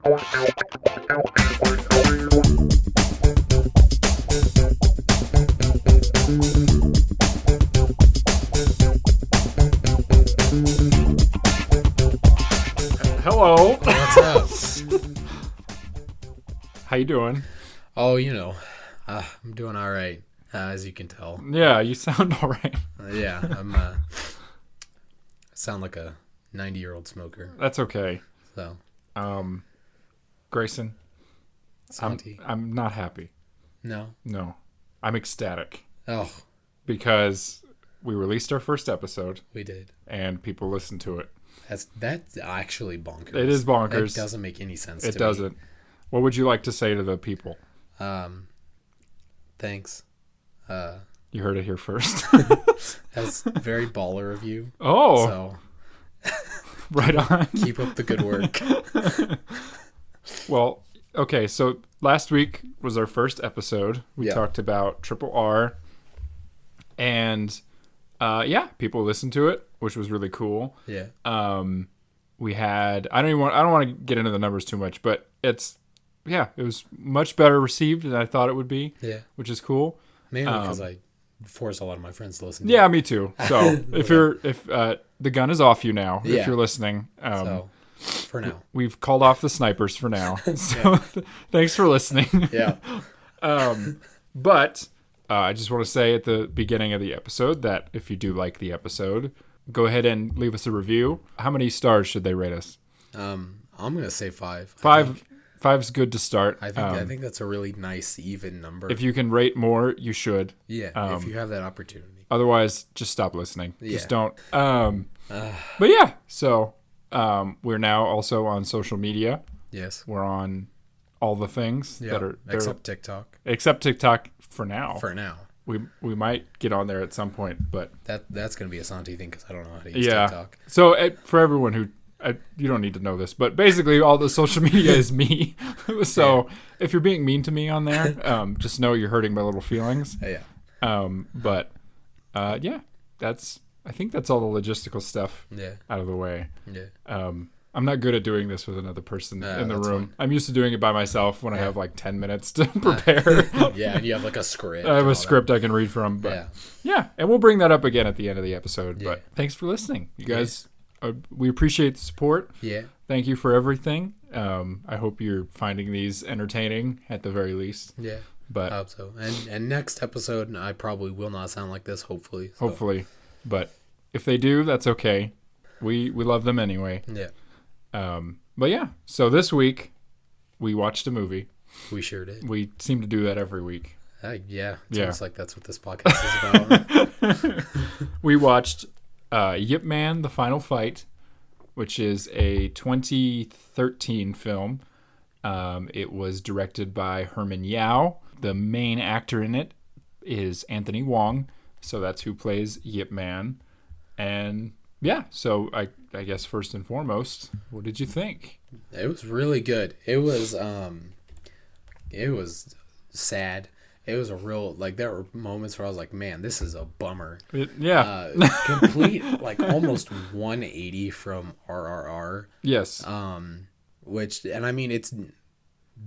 Hello. What's up? How you doing? Oh, I'm doing all right, as you can tell. Yeah, you sound all right. I sound like a 90-year-old smoker. That's okay. So, Grayson, Santi. I'm not happy. No? No. I'm ecstatic. Oh, Because we released our first episode we did. and people listened to it. That's actually bonkers. It is bonkers. It doesn't make any sense It to doesn't. What would you like to say to the people? me. Thanks. You heard it here first. That's very baller of you. Oh, So, right on. keep up the good work. Well, okay, so last week was our first episode. We Yeah. talked about Triple R. And, people listened to it, which was really cool. Yeah. We had, I don't want to get into the numbers too much, but it was much better received than I thought it would be, Yeah. which is cool. Mainly because I force a lot of my friends to listen to Yeah, it. me too. So if the gun is off you now, if Yeah. you're listening, So, for now. we've called off the snipers for now. So thanks for listening. Yeah. But I just want to say at the beginning of the episode that if you do like the episode, go ahead and leave us a review. How many stars should they rate us? I'm going to say 5. Five's good to start. I think that's a really nice, even number. If you can rate more, you should. Yeah, if you have that opportunity. Otherwise, just stop listening. Yeah. Just don't. But yeah, so we're now also on social media. Yes. We're on all the things Yeah. that are Except TikTok. except TikTok for now. For now. We might get on there at some point, but That's going to be a Santi thing because I don't know how to use yeah. TikTok. So for everyone who you don't need to know this, but basically all the social media is me. So if you're being mean to me on there, just know you're hurting my little feelings. Yeah. I think that's all the logistical stuff Yeah. out of the way. Yeah. I'm not good at doing this with another person in the that's room. fine. I'm used to doing it by myself when I have like 10 minutes to prepare. Yeah, and you have like a script. I have and a all script I can read from. But that. yeah, and we'll bring that up again at the end of the episode. Yeah. But thanks for listening. You guys, we appreciate the support. Yeah. Thank you for everything. I hope you're finding these entertaining at the very least. Yeah. But I hope so. And next episode, I probably will not sound like this, hopefully. So. hopefully. But if they do, that's okay. We love them anyway. Yeah. But yeah, so this week we watched a movie. We sure did. We seem to do that every week. Yeah. It Yeah. seems like that's what this podcast is about. We watched Yip Man: The Final Fight, which is a 2013 film. It was directed by Herman Yao. The main actor in it is Anthony Wong, so that's who plays Yip Man. And yeah, so I guess first and foremost, what did you think? It was really good. It was sad. It was a real, like, there were moments where I was like, man, this is a bummer. Complete, like, almost 180 from RRR. Yes. Which, and I mean, it's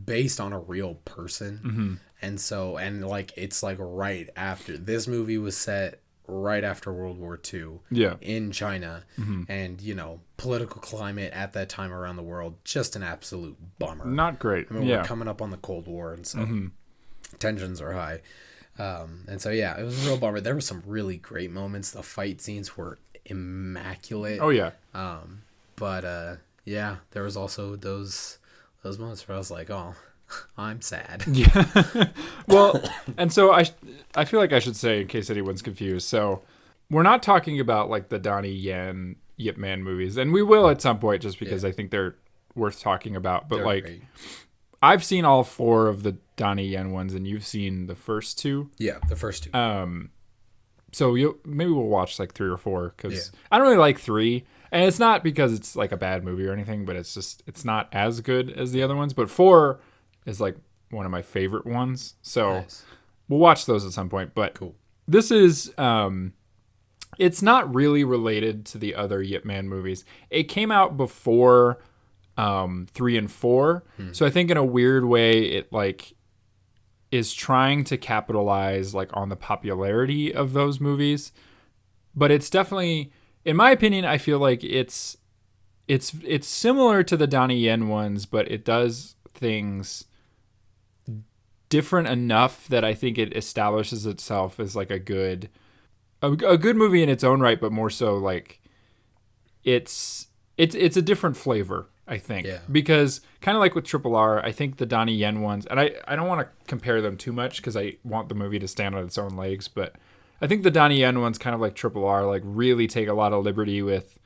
based on a real person. Mm-hmm. And so, and like, it's like right after, this movie was set right after World War II Yeah. in China. Mm-hmm. And, political climate at that time around the world, just an absolute bummer. Not great. I mean, yeah. we're coming up on the Cold War, and so Mm-hmm. tensions are high. And so, yeah, it was a real bummer. There were some really great moments. The fight scenes were immaculate. Oh yeah. But yeah, there was also those moments where I was like, oh, I'm sad. Yeah. Well, and so I feel like I should say, in case anyone's confused, so we're not talking about like the Donnie Yen Yip Man movies, and we will at some point just because I think they're worth talking about. But They're like, great. I've seen all 4 of the Donnie Yen ones, and you've seen the first 2. Yeah, the first 2. So maybe we'll watch like 3 or 4 because I don't really like 3, and it's not because it's like a bad movie or anything, but it's not as good as the other ones. But 4 is like one of my favorite ones, so Nice. we'll watch those at some point. But Cool. this is it's not really related to the other Yip Man movies. It came out before 3 and 4. So I think in a weird way, it like is trying to capitalize like on the popularity of those movies. But it's definitely, in my opinion, I feel like it's similar to the Donnie Yen ones, but it does things different enough that I think it establishes itself as like a good movie in its own right, but more so like it's a different flavor, I think. Yeah. Because kind of like with Triple R, I think the Donnie Yen ones, and I don't want to compare them too much because I want the movie to stand on its own legs, but I think the Donnie Yen ones, kind of like Triple R, like really take a lot of liberty with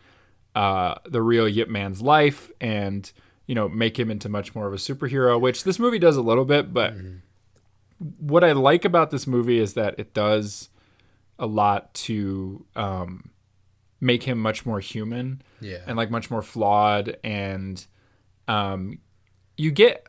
the real Yip Man's life and, you know, make him into much more of a superhero, which this movie does a little bit. But what I like about this movie is that it does a lot to make him much more human and like much more flawed. And you get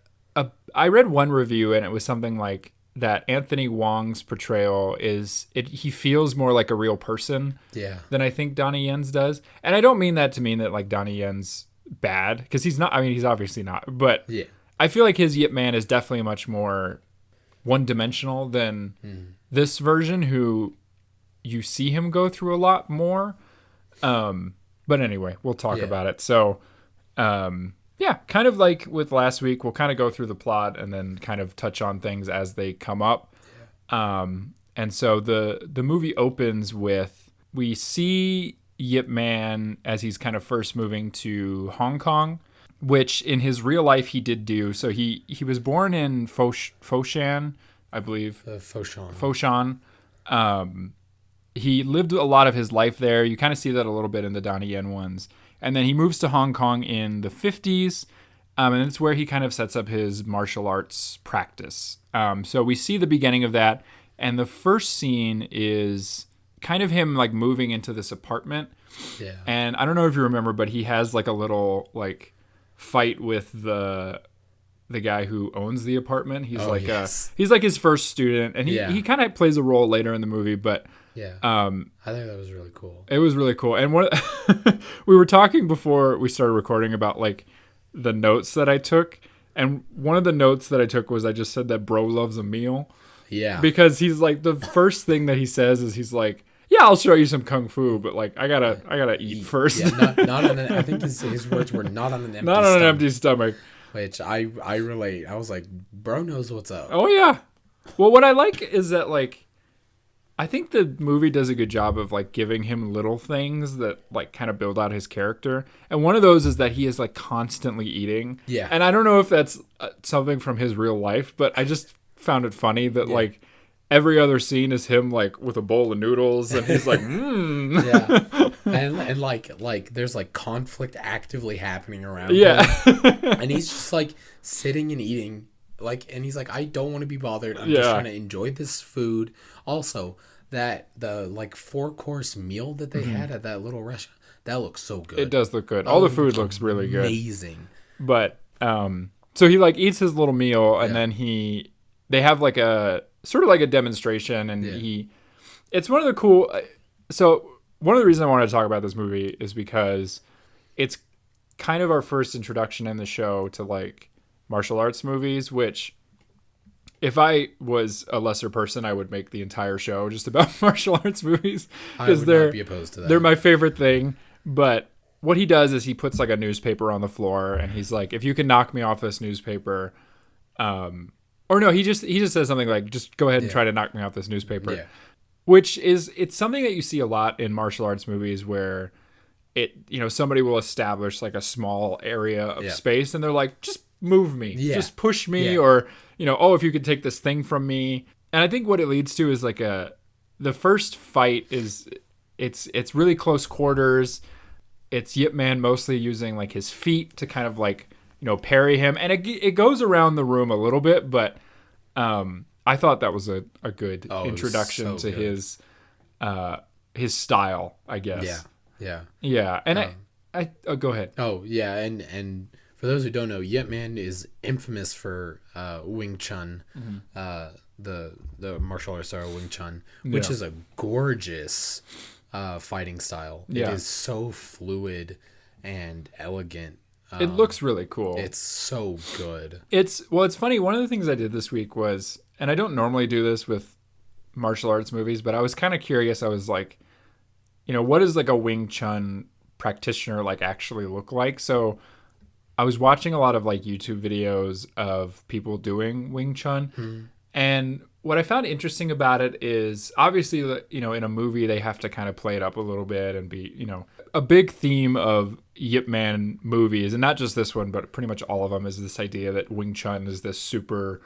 I read one review and it was something like that Anthony Wong's portrayal he feels more like a real person than I think Donnie Yen's does. And I don't mean that to mean that like Donnie Yen's bad, because he's not. I mean, he's obviously not. But I feel like his Yip Man is definitely much more one-dimensional than this version, who you see him go through a lot more. But anyway, we'll talk about it. So, kind of like with last week, we'll kind of go through the plot and then kind of touch on things as they come up. And so the movie opens with, we see Yip Man as he's kind of first moving to Hong Kong, which in his real life he did do. So he was born in Foshan, I believe. Foshan. He lived a lot of his life there. You kind of see that a little bit in the Donnie Yen ones. And then he moves to Hong Kong in the 50s. And it's where he kind of sets up his martial arts practice. So we see the beginning of that. And the first scene is kind of him like moving into this apartment. Yeah. And I don't know if you remember, but he has like a little like fight with the guy who owns the apartment. He's he's like his first student, and he kind of plays a role later in the movie, but I think that was really cool. It was really cool. And we were talking before we started recording about like the notes that I took, and one of the notes that I took was I just said that bro loves a meal. Yeah. Because he's like, the first thing that he says is he's like, yeah, I'll show you some kung fu, but like I gotta eat first. Yeah, not on an. I think his words were not on an empty. Not on an empty stomach. Which I relate. I was like, bro knows what's up. Oh yeah. Well, what I like is that like, I think the movie does a good job of like giving him little things that like kind of build out his character. And one of those is that he is like constantly eating. Yeah. And I don't know if that's something from his real life, but I just found it funny that like every other scene is him like with a bowl of noodles and he's like, Yeah. And like there's like conflict actively happening around him. And he's just like sitting and eating, like, and he's like, I don't want to be bothered. I'm just trying to enjoy this food. Also, that the like 4-course meal that they had at that little restaurant, that looks so good. It does look good. All the food looks really good. Amazing. But so he like eats his little meal, and then they have like a sort of like a demonstration, and it's one of the cool. So one of the reasons I wanted to talk about this movie is because it's kind of our first introduction in the show to like martial arts movies, which if I was a lesser person, I would make the entire show just about martial arts movies, because not be opposed to that. They're my favorite thing. But what he does is he puts like a newspaper on the floor, and he's like, if you can knock me off this newspaper, or no, he just says something like, just go ahead and try to knock me off this newspaper. Yeah. Which it's something that you see a lot in martial arts movies, where somebody will establish like a small area of space, and they're like, just move me, just push me, or if you could take this thing from me. And I think what it leads to is like the first fight is it's really close quarters. It's Yip Man mostly using like his feet to kind of like parry him, and it goes around the room a little bit, but I thought that was a good introduction to his style, I guess. Yeah. And I go ahead. Oh yeah, and for those who don't know, Yip Man is infamous for Wing Chun, the martial arts style Wing Chun, which is a gorgeous fighting style. It is so fluid and elegant. It looks really cool. It's so good. It's funny. One of the things I did this week was, and I don't normally do this with martial arts movies, but I was kind of curious. I was like, what does like a Wing Chun practitioner like actually look like? So I was watching a lot of like YouTube videos of people doing Wing Chun, and what I found interesting about it is obviously, in a movie they have to kind of play it up a little bit and be, a big theme of Yip Man movies, and not just this one, but pretty much all of them, is this idea that Wing Chun is this super,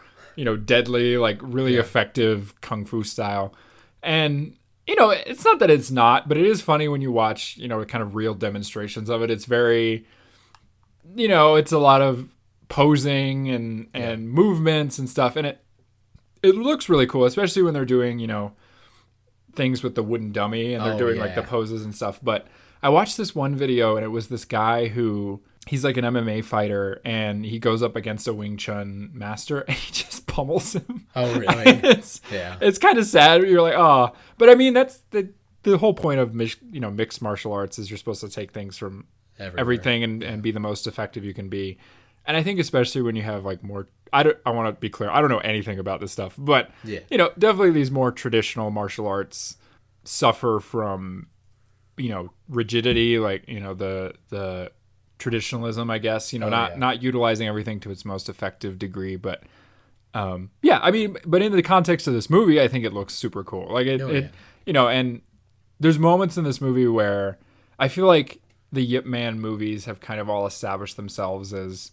deadly, like really effective kung fu style. And, it's not that it's not, but it is funny when you watch, kind of real demonstrations of it. It's very, it's a lot of posing and movements and stuff. And it looks really cool, especially when they're doing, things with the wooden dummy and they're doing like the poses and stuff. But I watched this one video and it was this guy who, he's like an MMA fighter and he goes up against a Wing Chun master and he just pummels him. Oh, really? It's kind of sad. You're like, oh, but I mean, that's the whole point of, mixed martial arts is you're supposed to take things from everything and be the most effective you can be. And I think especially when you have like more, I want to be clear, I don't know anything about this stuff, but definitely these more traditional martial arts suffer from, rigidity, like, the traditionalism, I guess, not utilizing everything to its most effective degree. But I mean, but in the context of this movie, I think it looks super cool. Like and there's moments in this movie where I feel like the Yip Man movies have kind of all established themselves as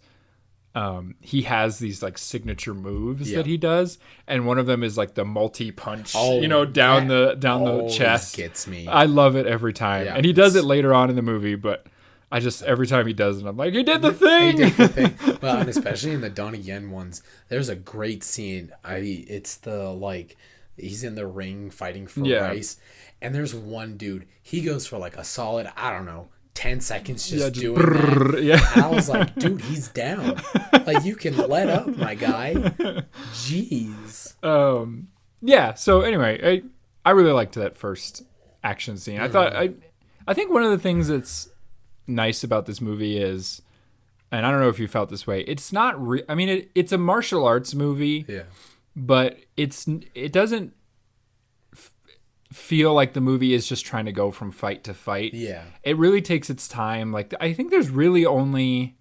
he has these like signature moves that he does, and one of them is like the multi-punch, down the chest. Gets me. I love it every time, and he does it later on in the movie, but I just every time he does it, I'm like, he did the thing. He did the thing. Well, and especially in the Donnie Yen ones, there's a great scene. It's the like he's in the ring fighting for rice, and there's one dude. He goes for like a solid, I don't know, 10 seconds just doing that. And I was like, dude, he's down. Like, you can let up, my guy. Jeez. So anyway, I really liked that first action scene. I think one of the things that's nice about this movie is, and I don't know if you felt this way, it's not I mean it's a martial arts movie, but it doesn't feel like the movie is just trying to go from fight to fight. It really takes its time. Like, I think there's really only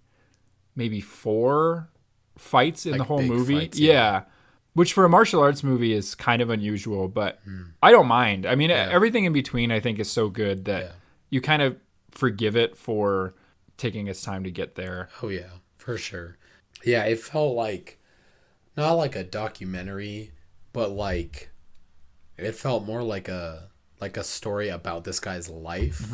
maybe 4 fights in the whole movie. Fights, which for a martial arts movie is kind of unusual, but I don't mind. I mean, everything in between I think is so good that you kind of forgive it for taking its time to get there. Oh yeah, for sure. Yeah, it felt like not like a documentary, but like it felt more like a story about this guy's life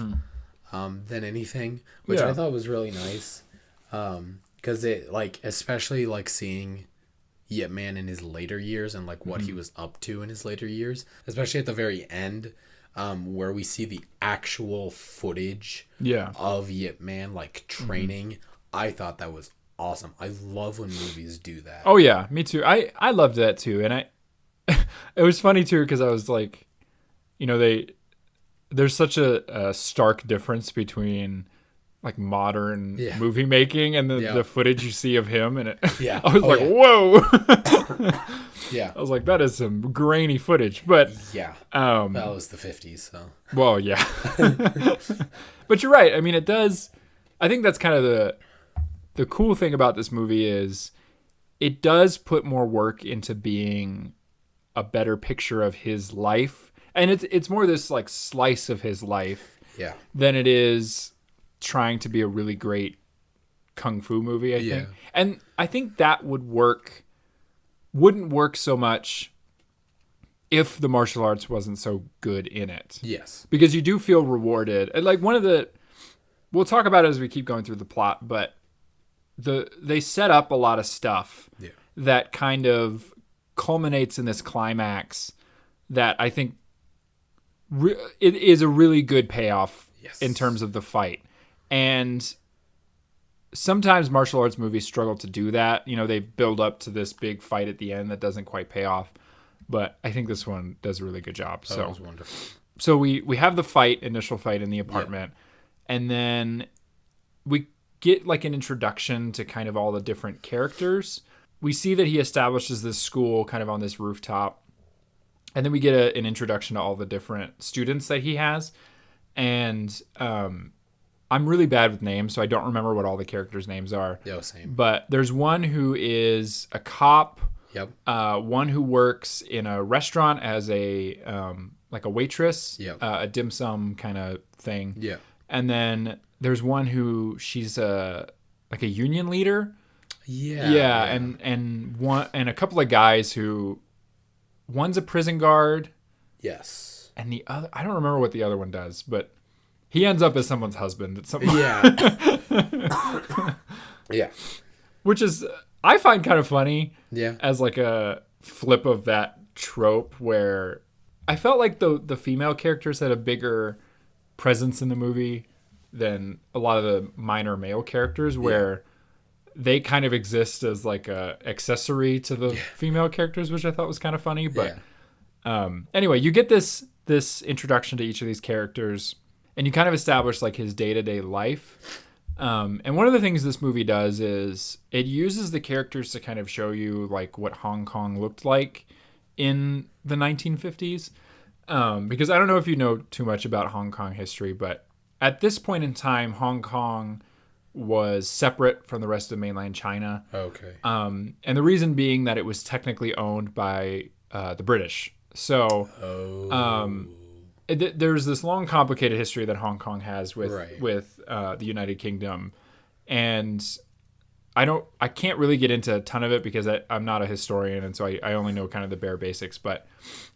than anything, which I thought was really nice. Because it, like, especially like seeing Yip Man in his later years and like what he was up to in his later years, especially at the very end, where we see the actual footage of Yip Man like training. I thought that was awesome. I love when movies do that. Oh yeah, me too. I loved that too, and it was funny too because I was like, there's such a stark difference between like modern movie making and the footage you see of him, and I was whoa. I was like, that is some grainy footage, but that was the 50s, so well, but you're right. I mean, it does. I think that's kind of the cool thing about this movie is it does put more work into being a better picture of his life, and it's more this like slice of his life than it is trying to be a really great kung fu movie, I think. And I think that wouldn't work so much if the martial arts wasn't so good in it. Yes. Because you do feel rewarded. And like we'll talk about it as we keep going through the plot, but they set up a lot of stuff that kind of culminates in this climax that I think it is a really good payoff in terms of the fight. And sometimes martial arts movies struggle to do that. They build up to this big fight at the end that doesn't quite pay off. But I think this one does a really good job. That was wonderful. So we have the initial fight in the apartment. And then we get like an introduction to kind of all the different characters. We see that he establishes this school kind of on this rooftop. And then we get an introduction to all the different students that he has. And I'm really bad with names, so I don't remember what all the characters' names are. Yeah, same. But there's one who is a cop. Yep. One who works in a restaurant as a like a waitress. Yep. A dim sum kind of thing. Yeah. And then there's one who she's like a union leader. Yeah. And a couple of guys who, one's a prison guard. Yes. And the other, I don't remember what the other one does, but he ends up as someone's husband at some point. Yeah. Yeah. Which is, I find kind of funny. Yeah. As like a flip of that trope where I felt like the female characters had a bigger presence in the movie than a lot of the minor male characters, where they kind of exist as like a accessory to the female characters, which I thought was kind of funny. But anyway, you get this introduction to each of these characters, and you kind of establish like his day-to-day life. And one of the things this movie does is it uses the characters to kind of show you like what Hong Kong looked like in the 1950s. Because I don't know if you know too much about Hong Kong history, but at this point in time, Hong Kong was separate from the rest of mainland China. Okay. And the reason being that it was technically owned by the British. So there's this long, complicated history that Hong Kong has with the United Kingdom, and I can't really get into a ton of it because I'm not a historian, and so I only know kind of the bare basics. But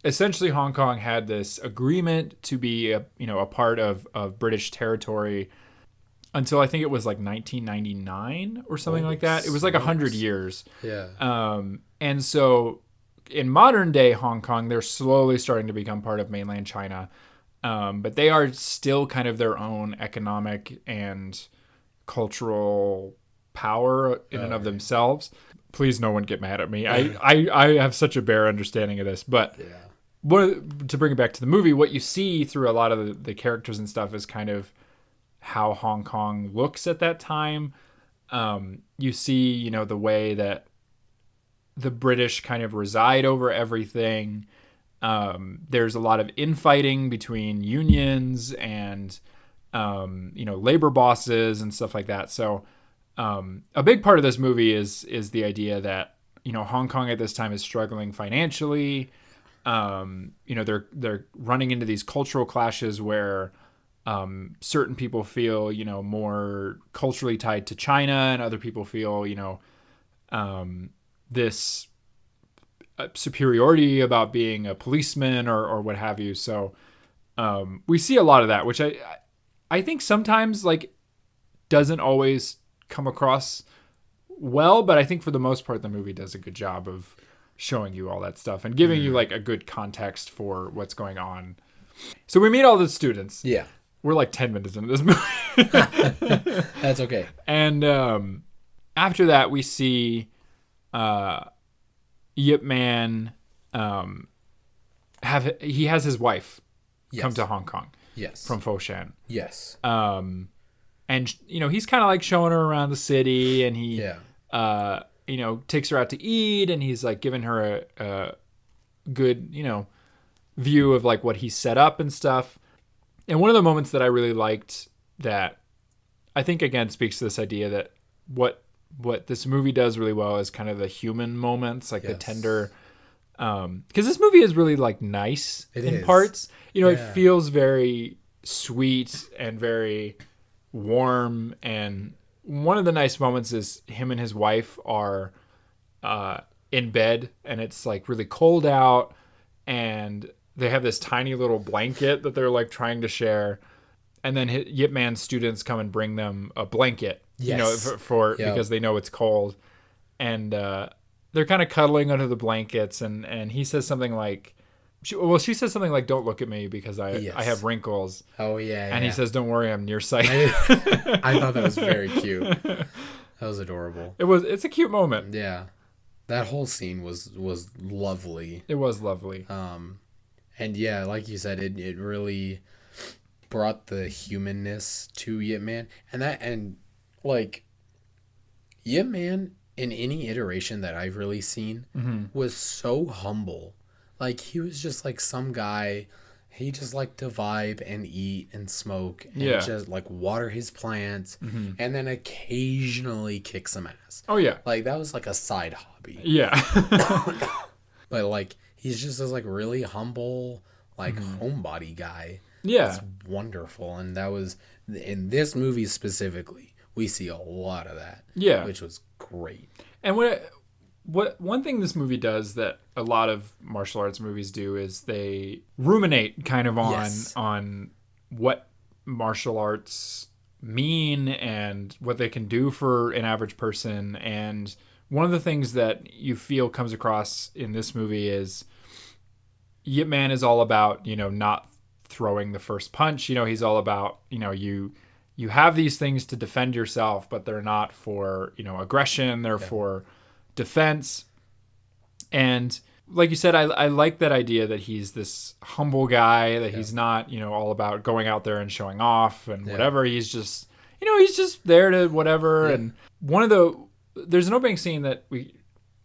essentially, Hong Kong had this agreement to be a part of British territory until I think it was like 1999 or something like that. It was like 100 years. Yeah. And so in modern day Hong Kong, they're slowly starting to become part of mainland China. But they are still kind of their own economic and cultural power in and of themselves. Please, no one get mad at me. I have such a bare understanding of this. But to bring it back to the movie, what you see through a lot of the characters and stuff is kind of how Hong Kong looks at that time. You see, the way that the British kind of reside over everything. There's a lot of infighting between unions and, labor bosses and stuff like that. So a big part of this movie is the idea that, Hong Kong at this time is struggling financially. They're running into these cultural clashes where certain people feel, more culturally tied to China, and other people feel, this superiority about being a policeman or what have you. So we see a lot of that, which I think sometimes like doesn't always come across well, but I think for the most part the movie does a good job of showing you all that stuff and giving you like a good context for what's going on. So we meet all the students. Yeah. We're like 10 minutes into this movie. That's okay. And after that we see Yip Man he has his wife come to Hong Kong. Yes. From Foshan. Yes. And he's kind of like showing her around the city, and he takes her out to eat, and he's like giving her a good view of like what he set up and stuff. And one of the moments that I really liked that I think again speaks to this idea that what this movie does really well is kind of the human moments, like the tender, because this movie is really like nice in parts. It feels very sweet and very warm. And one of the nice moments is him and his wife are in bed, and it's like really cold out, and they have this tiny little blanket that they're like trying to share. And then Yip Man's students come and bring them a blanket, because they know it's cold. And they're kind of cuddling under the blankets. And he says something like, she says something like, "Don't look at me because I have wrinkles." Oh, yeah. And he says, "Don't worry, I'm nearsighted." I thought that was very cute. That was adorable. It's a cute moment. Yeah. That whole scene was lovely. It was lovely. And yeah, like you said, it really brought the humanness to Yip Man, and like, Yip Man in any iteration that I've really seen was so humble. Like, he was just like some guy. He just liked to vibe and eat and smoke and just like water his plants and then occasionally kick some ass. Oh yeah. Like, that was like a side hobby. Yeah. But like, he's just this like really humble, like homebody guy. Yeah. It's wonderful. And that was in this movie specifically, we see a lot of that. Yeah. Which was great. And what one thing this movie does that a lot of martial arts movies do is they ruminate kind of on what martial arts mean and what they can do for an average person. And one of the things that you feel comes across in this movie is Yip Man is all about, not throwing the first punch. He's all about, you have these things to defend yourself, but they're not for, aggression. They're for defense. And like you said, I like that idea that he's this humble guy, that he's not, all about going out there and showing off and whatever. He's just, he's just there to whatever. Yeah. And there's an opening scene that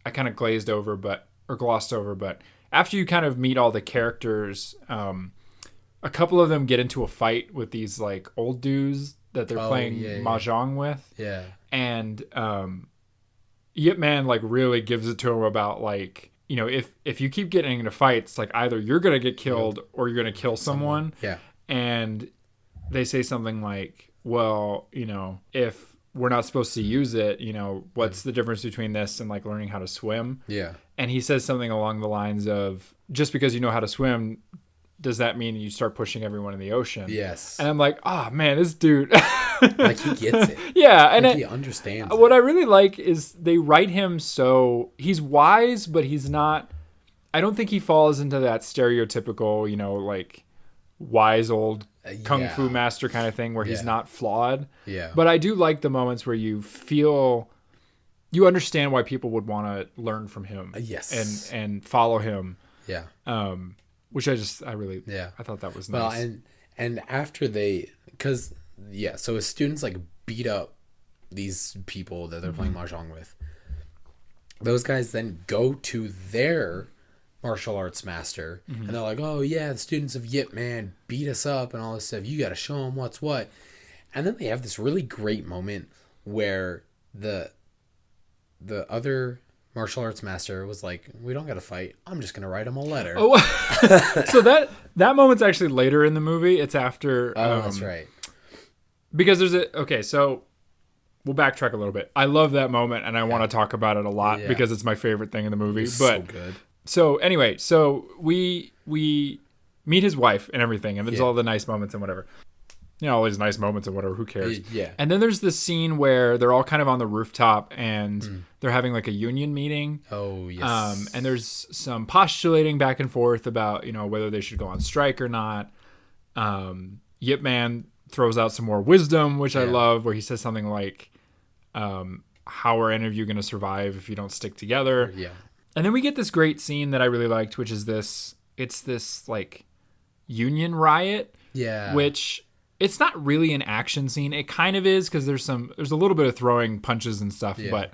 I kind of glossed over, but after you kind of meet all the characters, a couple of them get into a fight with these like old dudes that they're playing mahjong with. Yeah. And Yip Man like really gives it to him about like, if you keep getting into fights, like either you're going to get killed or you're going to kill someone. Yeah. And they say something like, well, if we're not supposed to use it, what's the difference between this and like learning how to swim? Yeah. And he says something along the lines of, just because you know how to swim, does that mean you start pushing everyone in the ocean? Yes. And I'm like, oh man, this dude. Like, he gets it. Yeah. And he understands what I really like is they write him so he's wise, but he's not, I don't think he falls into that stereotypical, like wise old kung fu master kind of thing where he's not flawed. Yeah. But I do like the moments where you feel, you understand why people would want to learn from him. Yes. And follow him. Yeah. Which I thought that was nice. Well, and after so his students like beat up these people that they're playing mahjong with. Those guys then go to their martial arts master and they're like, oh yeah, the students of Yip Man beat us up and all this stuff. You got to show them what's what. And then they have this really great moment where the other martial arts master was like, we don't got to fight. I'm just going to write him a letter. Oh, so that moment's actually later in the movie. It's after. Oh, that's right. Because so we'll backtrack a little bit. I love that moment and I want to talk about it a lot because it's my favorite thing in the movie. So good. So anyway, we meet his wife and everything, and there's all the nice moments and whatever. All these nice moments and whatever, who cares? Yeah. And then there's this scene where they're all kind of on the rooftop and they're having like a union meeting. Oh, yes. And there's some postulating back and forth about, whether they should go on strike or not. Yip Man throws out some more wisdom, which I love, where he says something like, how are any of you going to survive if you don't stick together? Yeah. And then we get this great scene that I really liked, which is this like union riot. Yeah. Which it's not really an action scene. It kind of is because there's a little bit of throwing punches and stuff. Yeah. But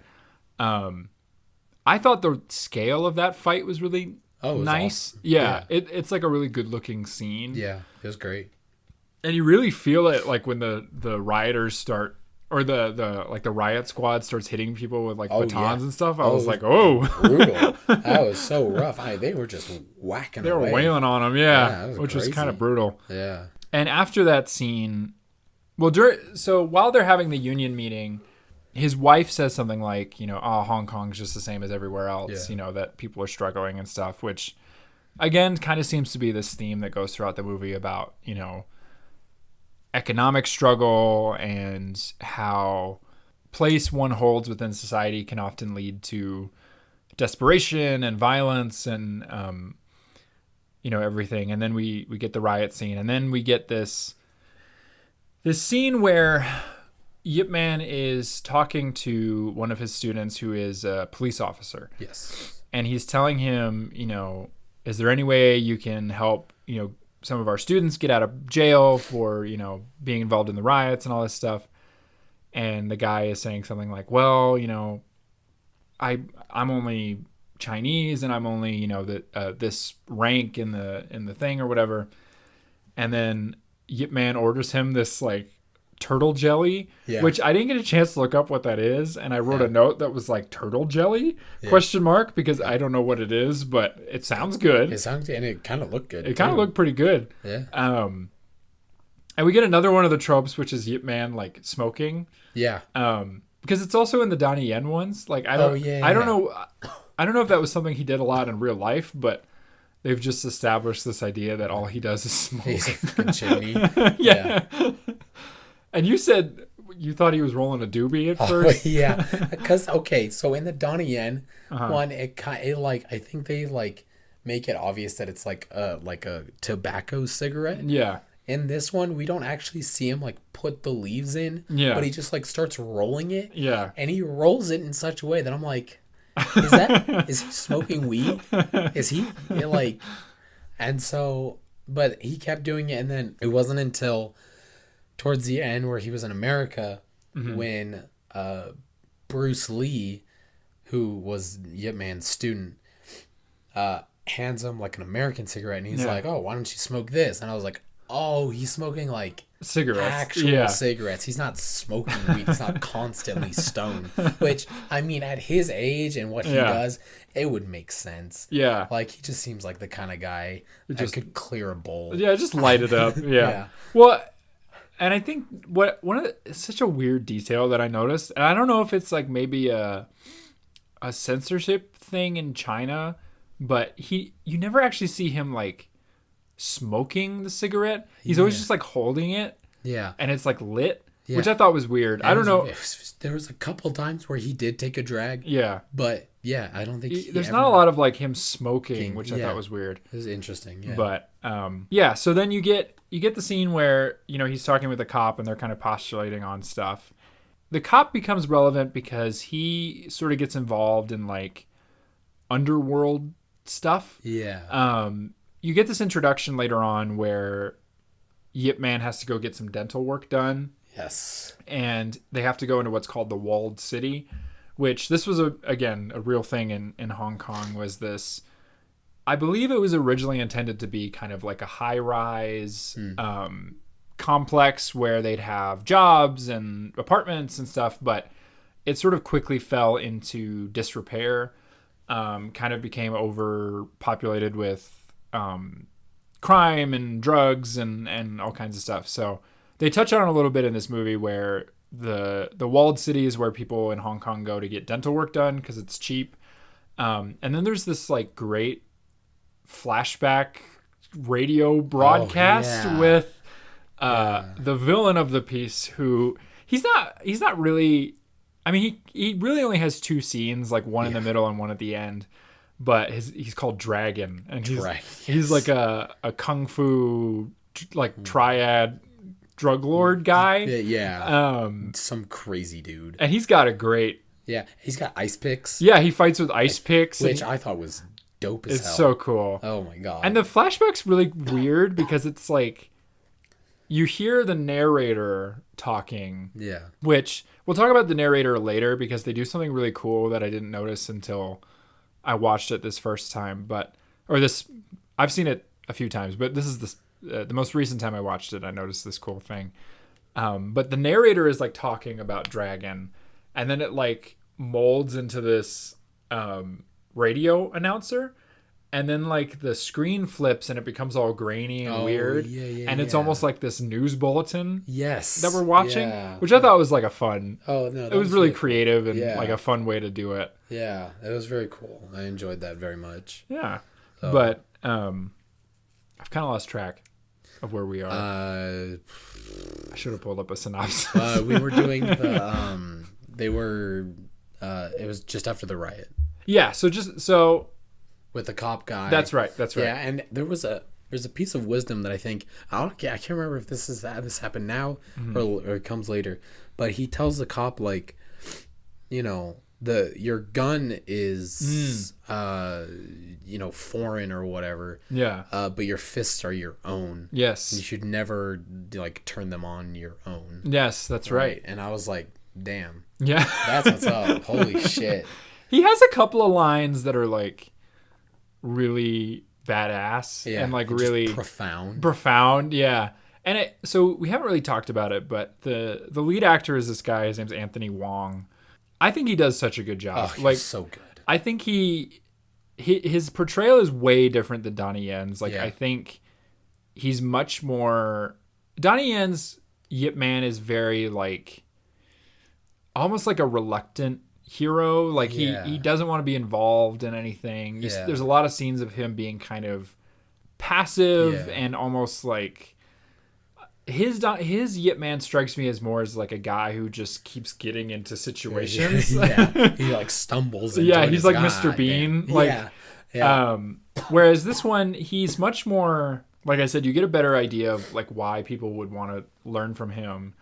I thought the scale of that fight was really nice. Awesome. Yeah. It's like a really good looking scene. Yeah. It was great. And you really feel it like when the rioters start, or the riot squad starts hitting people with like batons and stuff. I was like, brutal. That was so rough. They were just whacking. They were wailing on them, which was kind of brutal. Yeah. And after that scene, while they're having the union meeting, his wife says something like, Hong Kong's just the same as everywhere else. That people are struggling and stuff, which again kind of seems to be this theme that goes throughout the movie about economic struggle and how place one holds within society can often lead to desperation and violence and everything. And then we get the riot scene, and then we get this scene where Yip Man is talking to one of his students who is a police officer. Yes. And he's telling him, is there any way you can help some of our students get out of jail for, being involved in the riots and all this stuff. and the guy is saying something like, well, I'm only Chinese, and I'm only this rank in the thing or whatever. And then Yip Man orders him this like turtle jelly, which I didn't get a chance to look up what that is, and I wrote a note that was like turtle jelly question mark, because I don't know what it is, but it sounds good. It sounds, and it kind of looked good. It kind of looked pretty good. Yeah. And we get another one of the tropes, which is Yip Man like smoking. Yeah. Because it's also in the Donnie Yen ones. Like I don't know. I don't know if that was something he did a lot in real life, but they've just established this idea that all he does is smoke. He's a fucking chimney. Yeah. And you said you thought he was rolling a doobie at first. Yeah. Because so in the Donnie Yen one, it like, I think they like make it obvious that it's like a tobacco cigarette. Yeah. In this one, we don't actually see him like put the leaves in. Yeah. But he just like starts rolling it. Yeah. And he rolls it in such a way that I'm like, is he smoking weed? Is he like? And so, but he kept doing it, and then it wasn't until towards the end where he was in America when Bruce Lee, who was Yip Man's student, hands him like an American cigarette, and he's like, "Oh, why don't you smoke this?" And I was like, "Oh, he's smoking like cigarettes, actual cigarettes. He's not smoking weed. He's not constantly stoned." Which, I mean, at his age and what he does, it would make sense. Yeah, like he just seems like the kind of guy that could clear a bowl. Yeah, just light it up. Yeah. Well, and I think it's such a weird detail that I noticed, and I don't know if it's like maybe a censorship thing in China, but you never actually see him like smoking the cigarette. He's always just like holding it. Yeah. And it's like lit, which I thought was weird. And I don't know. There was a couple times where he did take a drag. Yeah. But yeah, I don't think there's not a lot of like him smoking, which I thought was weird. It was interesting. Yeah. But so then you get the scene where, he's talking with the cop and they're kind of postulating on stuff. The cop becomes relevant because he sort of gets involved in like underworld stuff. Yeah. You get this introduction later on where Yip Man has to go get some dental work done. Yes. And they have to go into what's called the Walled City, which this was, a real thing in Hong Kong, was this. I believe it was originally intended to be kind of like a high-rise complex where they'd have jobs and apartments and stuff, but it sort of quickly fell into disrepair, kind of became overpopulated with crime and drugs and all kinds of stuff. So they touch on it a little bit in this movie, where the walled city is where people in Hong Kong go to get dental work done because it's cheap. And then there's this like great flashback radio broadcast with the villain of the piece, who he's not really. I mean, he really only has two scenes, like one in the middle and one at the end. But he's called Dragon, and he's like a kung fu like triad drug lord guy. Yeah. Some crazy dude. And he's got a great. Yeah, he's got ice picks. Yeah, he fights with ice picks, which I thought was dope as hell. It's so cool. Oh my god. And the flashback's really weird because it's like you hear the narrator talking. Yeah. Which we'll talk about the narrator later, because they do something really cool that I didn't notice until I watched it this first time, I've seen it a few times, but this is the most recent time I watched it. I noticed this cool thing. But the narrator is like talking about Dragon, and then it like molds into this radio announcer, and then like the screen flips and it becomes all grainy and weird. And it's almost like this news bulletin that we're watching, which I thought was like a fun. Oh no, it was really creative and like a fun way to do it. Yeah, it was very cool. I enjoyed that very much. Yeah. So. But I've kind of lost track of where we are. I should have pulled up a synopsis. We were doing the it was just after the riot. Yeah, so with the cop guy. That's right. Yeah, and there's a piece of wisdom that I think I can't remember if this happened now or it comes later, but he tells the cop like, your gun is foreign or whatever. Yeah. But your fists are your own. Yes. And you should never like turn them on your own. Yes, that's right. And I was like, damn. Yeah. That's what's up. Holy shit. He has a couple of lines that are like really badass and like really profound. Yeah. And so we haven't really talked about it, but the lead actor is this guy. His name's Anthony Wong. I think he does such a good job. Oh, he's so good. I think his portrayal is way different than Donnie Yen's. Like, I think he's much more... Donnie Yen's Yip Man is very, like, almost like a reluctant hero. Like, he doesn't want to be involved in anything. There's a lot of scenes of him being kind of passive and almost like... His Yip Man strikes me as more as like a guy who just keeps getting into situations. He like stumbles into it. He's like Mr. Bean. Whereas this one, he's much more, like I said, you get a better idea of like why people would want to learn from him.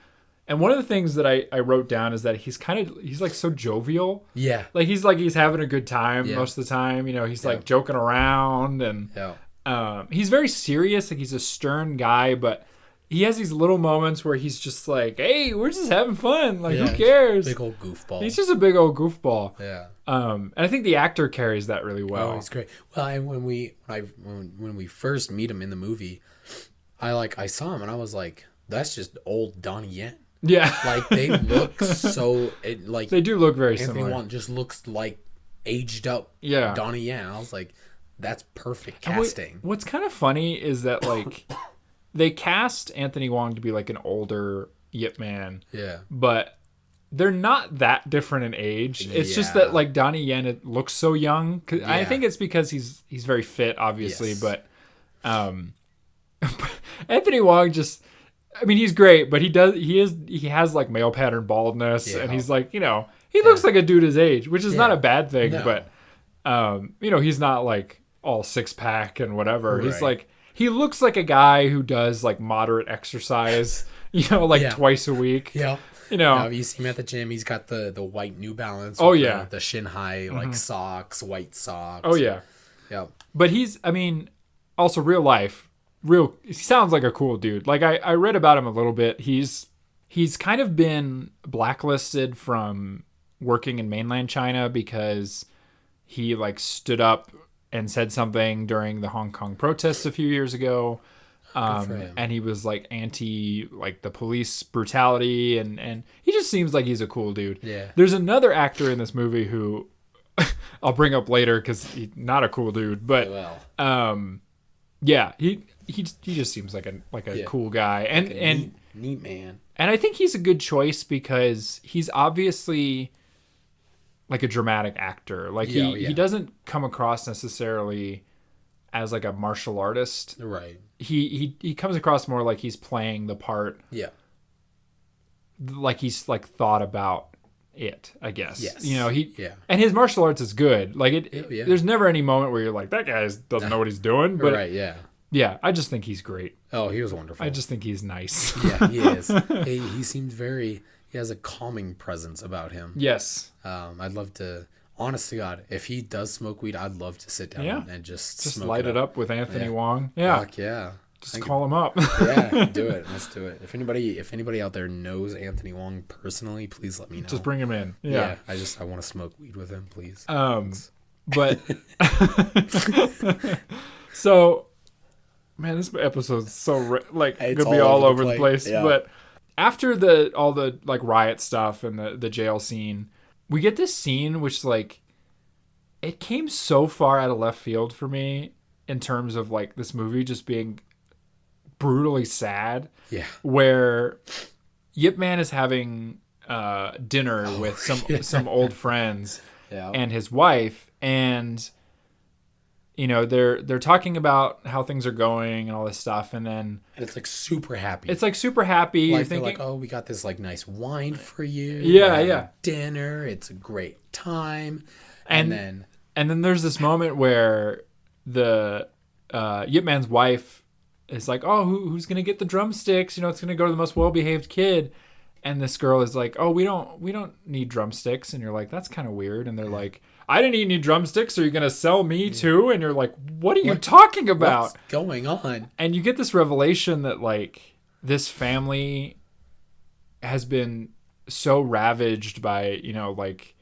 And one of the things that I wrote down is that he's like so jovial. Yeah. Like he's having a good time most of the time. You know, he's like joking around and he's very serious. Like he's a stern guy, but he has these little moments where he's just like, hey, we're just having fun. Like, who cares? Big old goofball. He's just a big old goofball. Yeah. And I think the actor carries that really well. Oh, he's great. Well, and when we first meet him in the movie, I saw him and I was like, that's just old Donnie Yen. Yeah. Like, they look so... they do look very similar. Anthony Wong just looks like aged up Donnie Yen. I was like, that's perfect casting. What's kind of funny is that, like... They cast Anthony Wong to be like an older Yip Man. Yeah. But they're not that different in age. It's just that like Donnie Yen looks so young. I think it's because he's very fit, obviously. Yes. But Anthony Wong just, I mean, he's great, but he has like male pattern baldness, and he's like, you know, he looks like a dude his age, which is not a bad thing. No. But you know, he's not like all 6-pack and whatever. Right. He's like. He looks like a guy who does like moderate exercise, you know, like twice a week. Yeah. You know, you see him at the gym. He's got the white New Balance. Oh yeah. The shin high like socks, white socks. Oh yeah. Yeah. But also real life, he sounds like a cool dude. Like I read about him a little bit. He's kind of been blacklisted from working in mainland China because he like stood up and said something during the Hong Kong protests a few years ago. And he was like anti like the police brutality and he just seems like he's a cool dude. Yeah. There's another actor in this movie who I'll bring up later because he's not a cool dude, but he just seems like a cool guy and neat man. And I think he's a good choice because he's obviously like a dramatic actor. Like he doesn't come across necessarily as like a martial artist. Right. He comes across more like he's playing the part. Yeah. Like he's like thought about it, I guess. Yes. You know, and his martial arts is good. Like there's never any moment where you're like, that guy doesn't know what he's doing. But right, yeah. Yeah, I just think he's great. Oh, he was wonderful. I just think he's nice. Yeah, he is. He seems he has a calming presence about him. Yes. I'd love to, honest to God, if he does smoke weed, I'd love to sit down and just smoke light it up with Anthony Wong. Yeah. Fuck yeah. Just call him up. Yeah, do it. Let's do it. If anybody out there knows Anthony Wong personally, please let me know. Just bring him in. Yeah. I want to smoke weed with him, please. But so, man, this episode's so it's gonna be all over the place. Yeah. But after all the like riot stuff and the jail scene, we get this scene which like it came so far out of left field for me in terms of like this movie just being brutally sad. Yeah. Where Yip Man is having dinner with some old friends and his wife, and you know, they're talking about how things are going and all this stuff, and it's like super happy. It's like super happy. Like, you're thinking, like, oh, we got this like nice wine for you. Yeah. Dinner. It's a great time. And then there's this moment where the Yip Man's wife is like, oh, who's gonna get the drumsticks? You know, it's gonna go to the most well-behaved kid. And this girl is like, oh, we don't need drumsticks. And you're like, that's kind of weird. And they're like, I didn't eat any drumsticks. Are you going to sell me too? And you're like, what are you talking about? What's going on? And you get this revelation that like this family has been so ravaged by, you know, like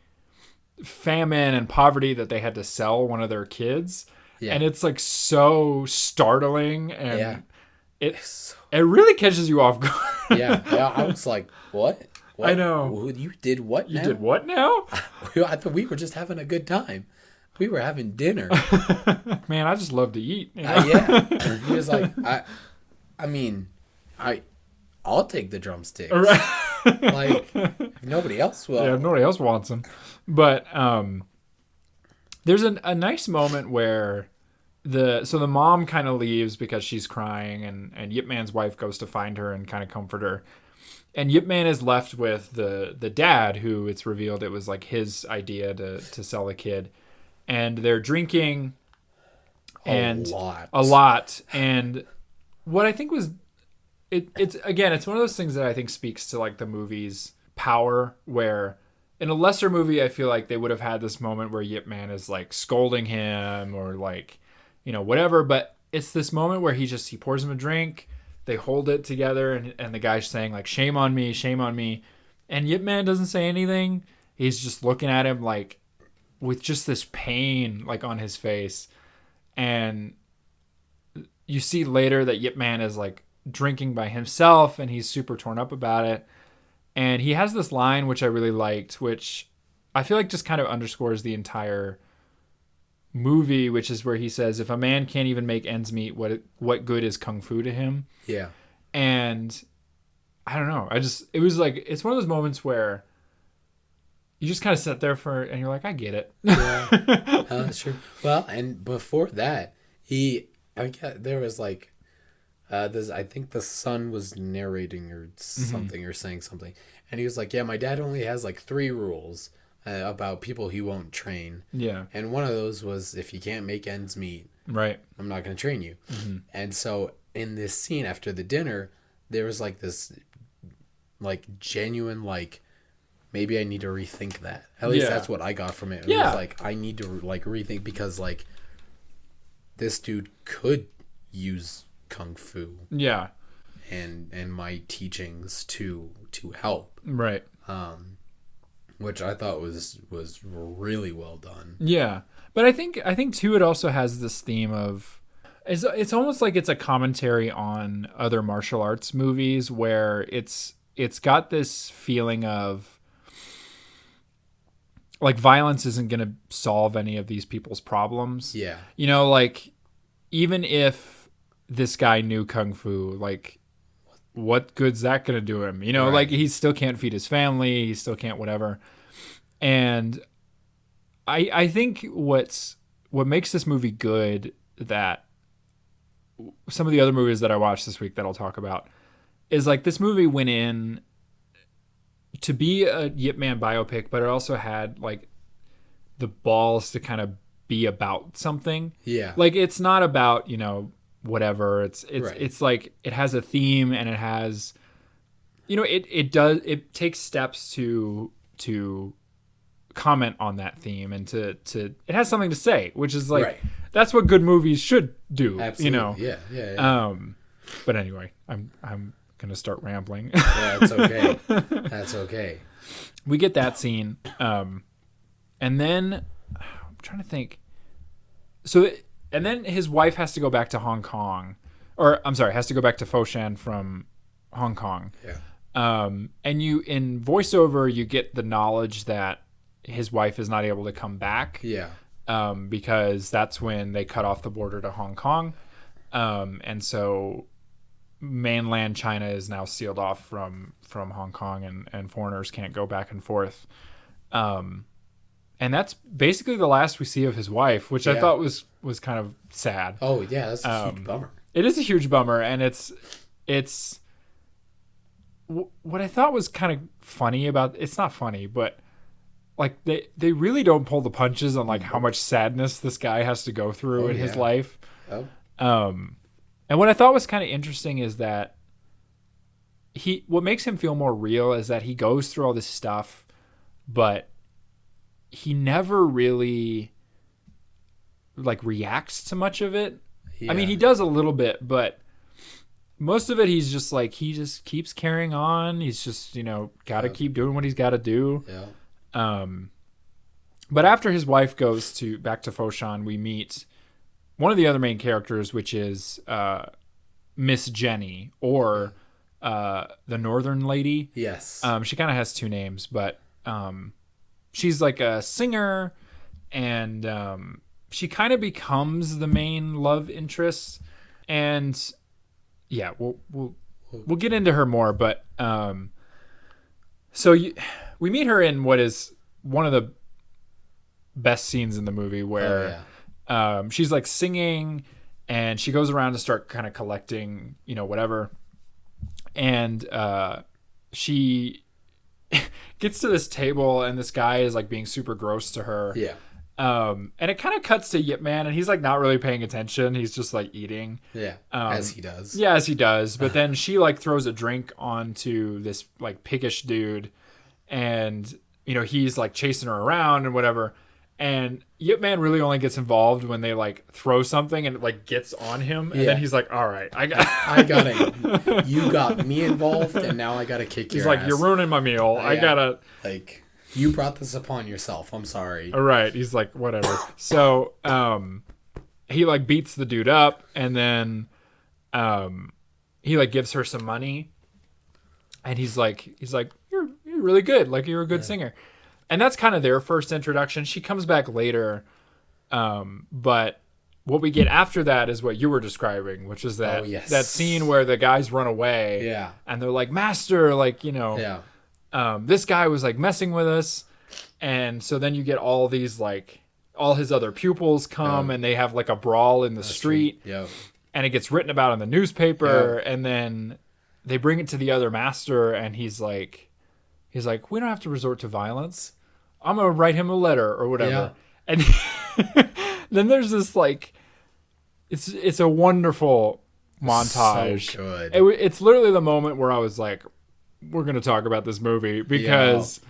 famine and poverty that they had to sell one of their kids. Yeah. And it's like so startling, and it really catches you off guard. Yeah. I was like, what? I know. You did what now? You did what now? I thought we were just having a good time. We were having dinner. Man, I just love to eat. You know? Yeah. He was like, I'll take the drumsticks. Right. Like, if nobody else will. Yeah, if nobody else wants them. But there's a nice moment where the mom kind of leaves because she's crying, and Yip Man's wife goes to find her and kind of comfort her. And Yip Man is left with the dad, who it's revealed it was like his idea to sell the kid. And they're drinking a lot. And what I think was it's one of those things that I think speaks to like the movie's power, where in a lesser movie I feel like they would have had this moment where Yip Man is like scolding him or like, you know, whatever, but it's this moment where he pours him a drink, they hold it together, and the guy's saying like, shame on me, and Yip Man doesn't say anything. He's just looking at him like with just this pain like on his face. And you see later that Yip Man is like drinking by himself, and he's super torn up about it. And he has this line which I really liked, which I feel like just kind of underscores the entire movie, which is where he says, if a man can't even make ends meet, what good is kung fu to him? Yeah. And I don't know, it was like, it's one of those moments where you just kind of sit there and you're like, I get it. Yeah. Sure. Well, and before that, there was like, I think the son was narrating or something, or saying something. And he was like, yeah, my dad only has like 3 rules about people he won't train. Yeah. And one of those was, if you can't make ends meet, right, I'm not going to train you. Mm-hmm. And so in this scene after the dinner, there was like this like genuine, like, maybe I need to rethink that. At least that's what I got from it. It was like, I need to like rethink, because like this dude could use kung fu. Yeah. And my teachings to help. Right. Which I thought was really well done. Yeah. But I think too, it also has this theme of, it's almost like it's a commentary on other martial arts movies, where it's got this feeling of like violence isn't going to solve any of these people's problems. Yeah. You know, like, even if this guy knew kung fu, like, what good's that going to do him? You know, right. Like, he still can't feed his family. He still can't whatever. And I think what makes this movie good, that some of the other movies that I watched this week that I'll talk about, is like, this movie went in to be a Yip Man biopic, but it also had like the balls to kind of be about something. Yeah. Like, it's not about, you know, whatever. It's right. It's like, it has a theme, and it has, you know, it takes steps to comment on that theme, and to it has something to say, which is like, right. That's what good movies should do. Absolutely. You know? Yeah. But anyway, I'm gonna start rambling. Yeah, it's okay. That's okay. We get that scene, and then I'm trying to think. And then his wife has to go back to Hong Kong, or I'm sorry, has to go back to Foshan from Hong Kong. Yeah. And in voiceover, you get the knowledge that his wife is not able to come back. Yeah. Because that's when they cut off the border to Hong Kong, and so mainland China is now sealed off from Hong Kong, and foreigners can't go back and forth. And that's basically the last we see of his wife, which I thought was kind of sad. Oh yeah, that's a huge bummer. It is a huge bummer, and it's what I thought was kind of funny about, it's not funny, but like they really don't pull the punches on like how much sadness this guy has to go through in his life. And what I thought was kind of interesting is that what makes him feel more real is that he goes through all this stuff, but he never really like reacts to much of it. Yeah. I mean, he does a little bit, but most of it, he's just like, he just keeps carrying on. He's just, got to keep doing what he's got to do. Yeah. But after his wife goes back to Foshan, we meet one of the other main characters, which is Miss Jenny, or the Northern Lady. Yes. She kind of has two names, but she's like a singer, and she kind of becomes the main love interest. And yeah, we'll get into her more, but we meet her in what is one of the best scenes in the movie, where she's like singing, and she goes around to start kind of collecting, whatever, and she gets to this table, and this guy is like being super gross to her. Yeah. And it kind of cuts to Yip Man, and he's like not really paying attention. He's just like eating. Yeah. As he does. Yeah, as he does. But then she like throws a drink onto this like piggish dude, and he's like chasing her around and whatever. And Yip Man really only gets involved when they like throw something and it like gets on him, and then he's like, "All right, I got it. You got me involved, and now I gotta kick your ass." He's like, "You're ruining my meal. I gotta like." You brought this upon yourself. I'm sorry. All right. He's like, whatever. So, he like beats the dude up, and then, he like gives her some money, and he's like, you're really good. Like, you're a good singer. And that's kind of their first introduction. She comes back later. But what we get after that is what you were describing, which is that, that scene where the guys run away. Yeah. And they're like, "Master," like, Yeah. This guy was like messing with us. And so then you get all these like all his other pupils come and they have like a brawl in the street. Yep. And it gets written about in the newspaper, and then they bring it to the other master, and he's like, "We don't have to resort to violence. I'm gonna write him a letter or whatever." And then there's this like it's a wonderful montage. So good. It's literally the moment where I was like, we're going to talk about this movie, because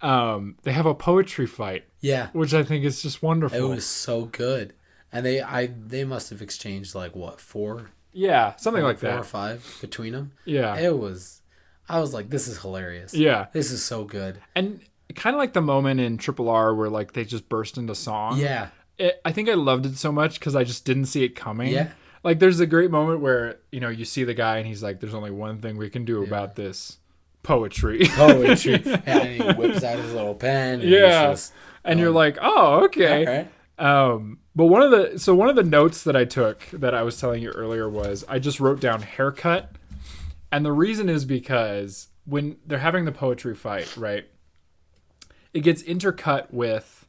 they have a poetry fight. Yeah. Which I think is just wonderful. It was so good. And they must have exchanged like what, 4? Yeah, something like that. 4 or 5 between them. Yeah. I was like, this is hilarious. Yeah. This is so good. And kind of like the moment in Triple R where like they just burst into song. Yeah. I think I loved it so much because I just didn't see it coming. Yeah. Like there's a great moment where, you see the guy and he's like, "There's only one thing we can do about this. Poetry." And he whips out his little pen. And and you're like, "Oh, okay." Right. But one of the notes that I took that I was telling you earlier was I just wrote down haircut. And the reason is because when they're having the poetry fight, right, it gets intercut with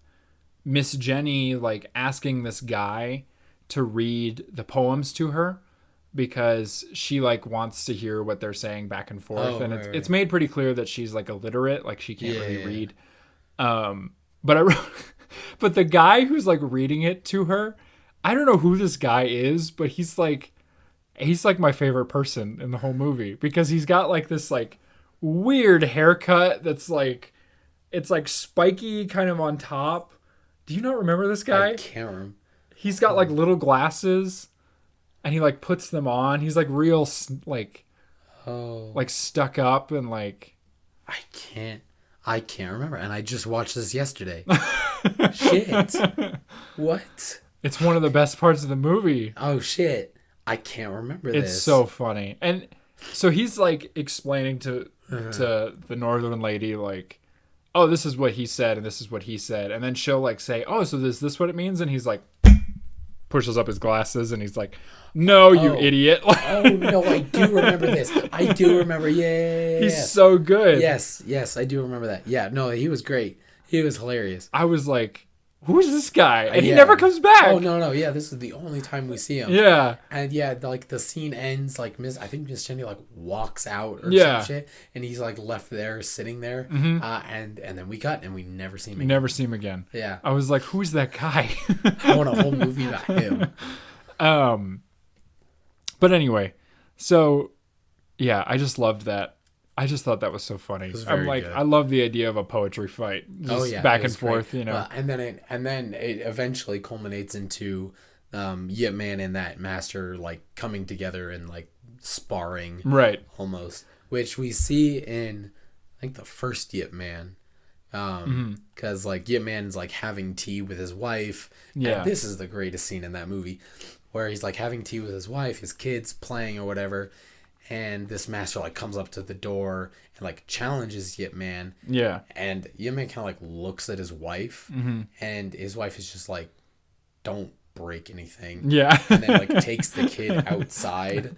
Miss Jenny like asking this guy to read the poems to her, because she like wants to hear what they're saying back and forth. And it's made pretty clear that she's like illiterate, like she can't really read. But the guy who's like reading it to her, I don't know who this guy is, but he's like my favorite person in the whole movie, because he's got like this like weird haircut that's like, it's like spiky kind of on top. Do you not remember this guy? I can't remember. He's got like little glasses, and he like puts them on. He's like real like stuck up, and like I can't remember. And I just watched this yesterday. Shit. What? It's one of the best parts of the movie. Oh shit. I can't remember this. It's so funny. And so he's like explaining to the Northern Lady like, "Oh, this is what he said and this is what he said." And then she'll like say, "Oh, so is this what it means?" And he's like, pushes up his glasses, and he's like, "No, you idiot." Oh no, I do remember this. I do remember. Yeah. He's so good. Yes, I do remember that. Yeah, no, he was great. He was hilarious. I was like, who is this guy? And he never comes back. Oh no, yeah, this is the only time we see him. Yeah. And like the scene ends like I think Miss Jenny like walks out or some shit, and he's like left there sitting there. Mm-hmm. And then we cut and we never see him again. Never see him again. Yeah. I was like, who's that guy? I want a whole movie about him. But anyway, so yeah, I just loved that. I just thought that was so funny. I'm like, good. I love the idea of a poetry fight. Just back and forth, great. And then it eventually culminates into Yip Man and that master like coming together and like sparring, right? Almost, which we see in I think the first Yip Man. Because like Yip Man's like having tea with his wife. Yeah. And this is the greatest scene in that movie, where he's like having tea with his wife, his kids playing or whatever, and this master like comes up to the door and like challenges Yip Man. Yeah. And Yip Man kind of like looks at his wife, and his wife is just like, "Don't break anything." Yeah. And then like takes the kid outside.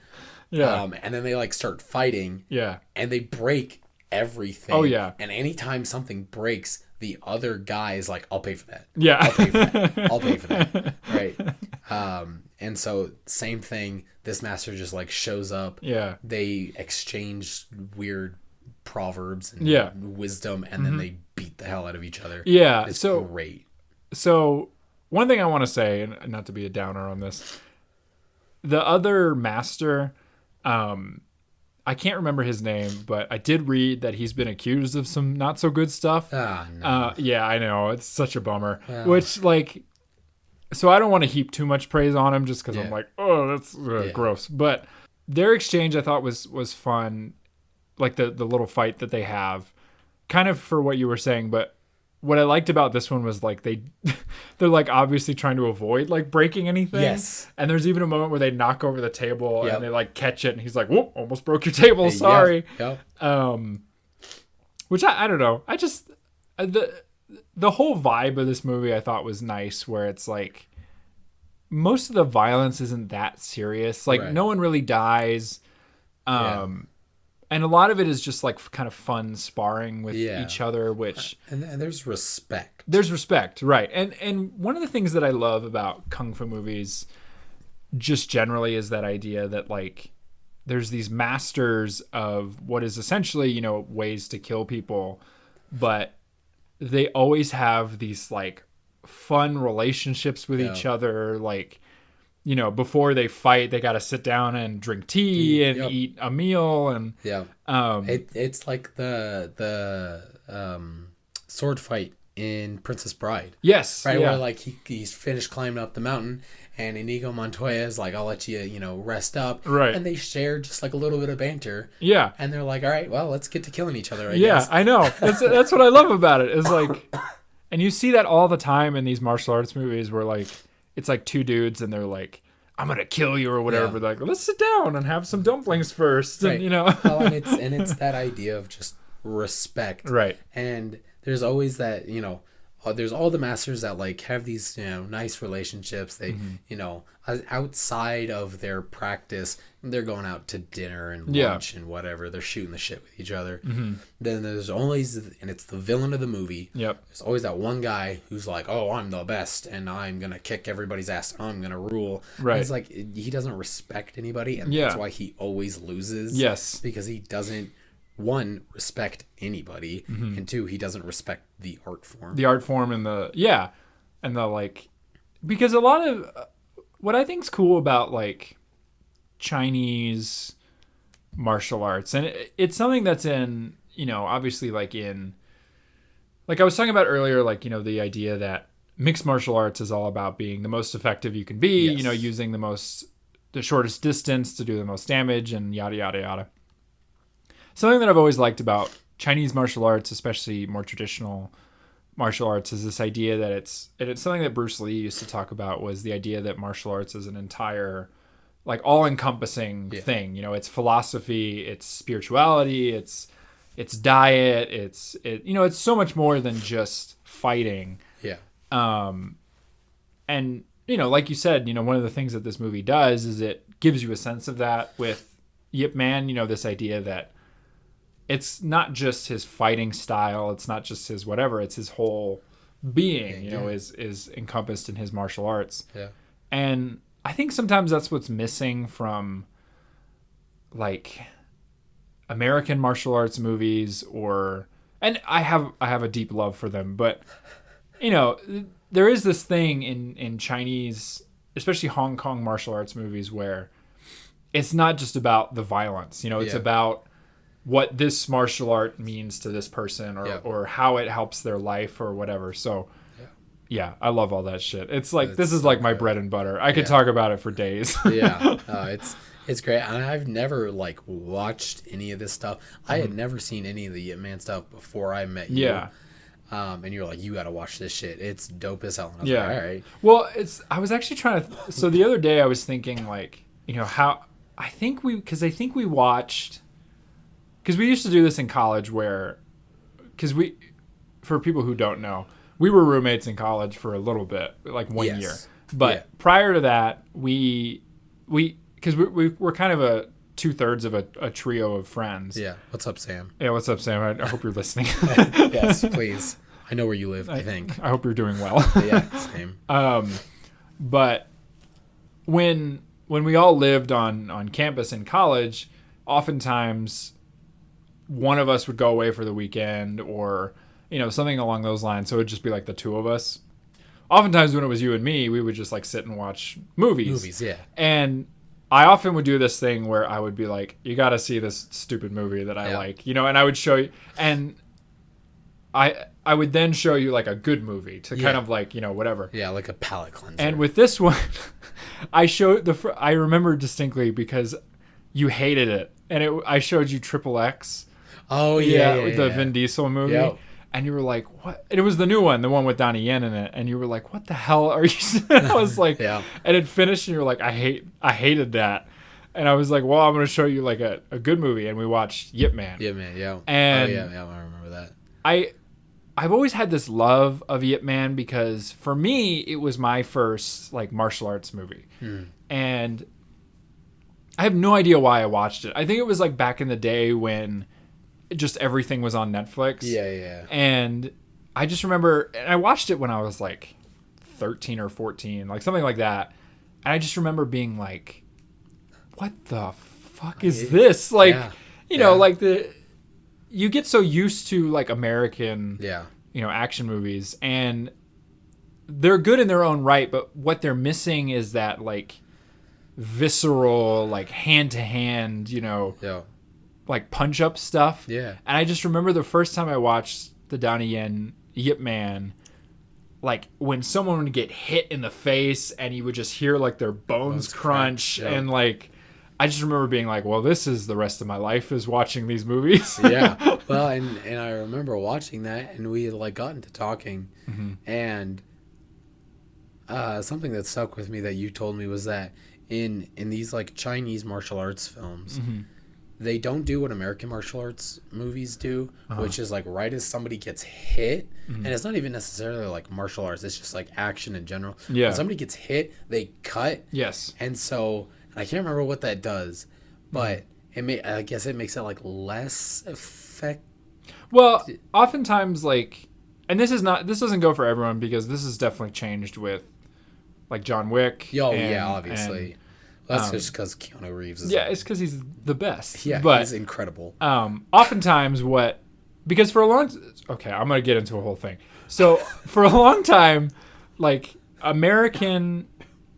Yeah. And then they like start fighting. Yeah. And they break everything. Oh yeah. And anytime something breaks, the other guy is like, "I'll pay for that." Yeah. "I'll pay for that. I'll pay for that." Right. And so same thing. This master just like shows up. Yeah. They exchange weird proverbs and wisdom, and then they beat the hell out of each other. Yeah. It's so great. So one thing I want to say, and not to be a downer on this, the other master, I can't remember his name, but I did read that he's been accused of some not so good stuff. No. Yeah, I know. It's such a bummer. Which, like, so I don't want to heap too much praise on him just because I'm like, oh, that's gross. But their exchange I thought was fun. Like the little fight that they have, kind of for what you were saying. But what I liked about this one was like they're like obviously trying to avoid like breaking anything. Yes. And there's even a moment where they knock over the table and they like catch it, and he's like, "Whoop! Almost broke your table. Sorry." Yep. Which I don't know. I just the whole vibe of this movie I thought was nice, where it's like most of the violence isn't that serious. Like no one really dies. And a lot of it is just like kind of fun sparring with each other, which and there's respect. There's respect, right? And one of the things that I love about kung fu movies, just generally, is that idea that like there's these masters of what is essentially ways to kill people, but they always have these like fun relationships with each other, like. Before they fight, they got to sit down and drink tea and eat a meal, and it's like the sword fight in Princess Bride. Yes, right, where like he's finished climbing up the mountain, and Inigo Montoya is like, "I'll let you rest up," right? And they share just like a little bit of banter, and they're like, "All right, well, let's get to killing each other." I guess. I know. That's what I love about it. Is like, and you see that all the time in these martial arts movies, where like. It's like two dudes and they're like, "I'm gonna kill you" or whatever. But like, let's sit down and have some dumplings first, and well, and it's that idea of just respect, right? And there's always that there's all the masters that like have these nice relationships. They outside of their practice, they're going out to dinner and lunch and whatever. They're shooting the shit with each other. Then there's always, and it's the villain of the movie. There's always that one guy who's like, "Oh, I'm the best, and I'm gonna kick everybody's ass. I'm gonna rule." Right. And it's like he doesn't respect anybody, and that's why he always loses. Yes. Because he doesn't. One, respect anybody, and two, he doesn't respect the art form. The art form and the like, because a lot of what I think's cool about like Chinese martial arts, and it's something that's in obviously like I was talking about earlier, like the idea that mixed martial arts is all about being the most effective you can be, using the shortest distance to do the most damage, and yada yada yada. Something that I've always liked about Chinese martial arts, especially more traditional martial arts, is this idea that it's something that Bruce Lee used to talk about, was the idea that martial arts is an entire, like, all-encompassing thing. It's philosophy, it's spirituality, it's diet, it's so much more than just fighting. And like you said, one of the things that this movie does is it gives you a sense of that with Yip Man. This idea that it's not just his fighting style, it's not just his whatever, it's his whole being, is encompassed in his martial arts. And I think sometimes that's what's missing from like American martial arts movies, and I have a deep love for them, but there is this thing in Chinese, especially Hong Kong martial arts movies, where it's not just about the violence, it's about what this martial art means to this person, or how it helps their life or whatever. So Yeah, I love all that shit. It's like, this is like my bread and butter. I could talk about it for days. Yeah, it's great. And I've never like watched any of this stuff. I had never seen any of the Yip Man stuff before I met you. Yeah. And you're like, you got to watch this shit. It's dope as hell. And I was like, all right. Well, I was actually trying to. So the other day I was thinking, like, you know, how I think we watched, because we used to do this in college where, for people who don't know, we were roommates in college for a little bit, like 1 year. But prior to that, because we're kind of a 2/3 of a trio of friends. Yeah. What's up, Sam? Yeah, what's up, Sam? I hope you're listening. Yes, please. I know where you live, I think. I hope you're doing well. Yeah, same. But when we all lived on campus in college, oftentimes one of us would go away for the weekend or, you know, something along those lines. So it would just be like the two of us. Oftentimes when it was you and me, we would just like sit and watch movies. Yeah. And I often would do this thing where I would be like, you got to see this stupid movie that I like, you know, and I would show you, and I would then show you like a good movie to kind of like, you know, whatever. Yeah, like a palate cleanser. And with this one, I remember distinctly because you hated it, and I showed you Triple X. Oh yeah, the Vin Diesel movie. Yep. And you were like, what? And it was the new one, the one with Donnie Yen in it. And you were like, what the hell are you? I was like, and it finished and you were like, I hated that. And I was like, well, I'm going to show you like a good movie. And we watched Yip Man. Yip Man, yeah. And I remember that. I've always had this love of Yip Man because for me, it was my first like martial arts movie. And I have no idea why I watched it. I think it was like back in the day when just everything was on Netflix. Yeah. And I just remember, and I watched it when I was like 13 or 14, like something like that. And I just remember being like, what the fuck is this? Like, you know, like you get so used to like American, you know, action movies, and they're good in their own right, but what they're missing is that like visceral, like hand to hand, you know, like punch up stuff. Yeah. And I just remember the first time I watched the Donnie Yen Yip Man, like when someone would get hit in the face and you would just hear like their bones crunch. And like, I just remember being like, well, this is the rest of my life is watching these movies. Yeah. Well, and I remember watching that and we had like gotten to talking and something that stuck with me that you told me was that in these like Chinese martial arts films, they don't do what American martial arts movies do, which is like right as somebody gets hit, and it's not even necessarily like martial arts, it's just like action in general. Yeah. When somebody gets hit, they cut. Yes. And so I can't remember what that does, but I guess it makes it like less effect. Well, oftentimes like, and this doesn't go for everyone because this has definitely changed with like John Wick. Obviously. That's just because Keanu Reeves is... Yeah, it's because he's the best. Yeah, but he's incredible. Oftentimes because for a long... Okay, I'm going to get into a whole thing. So, for a long time, like, American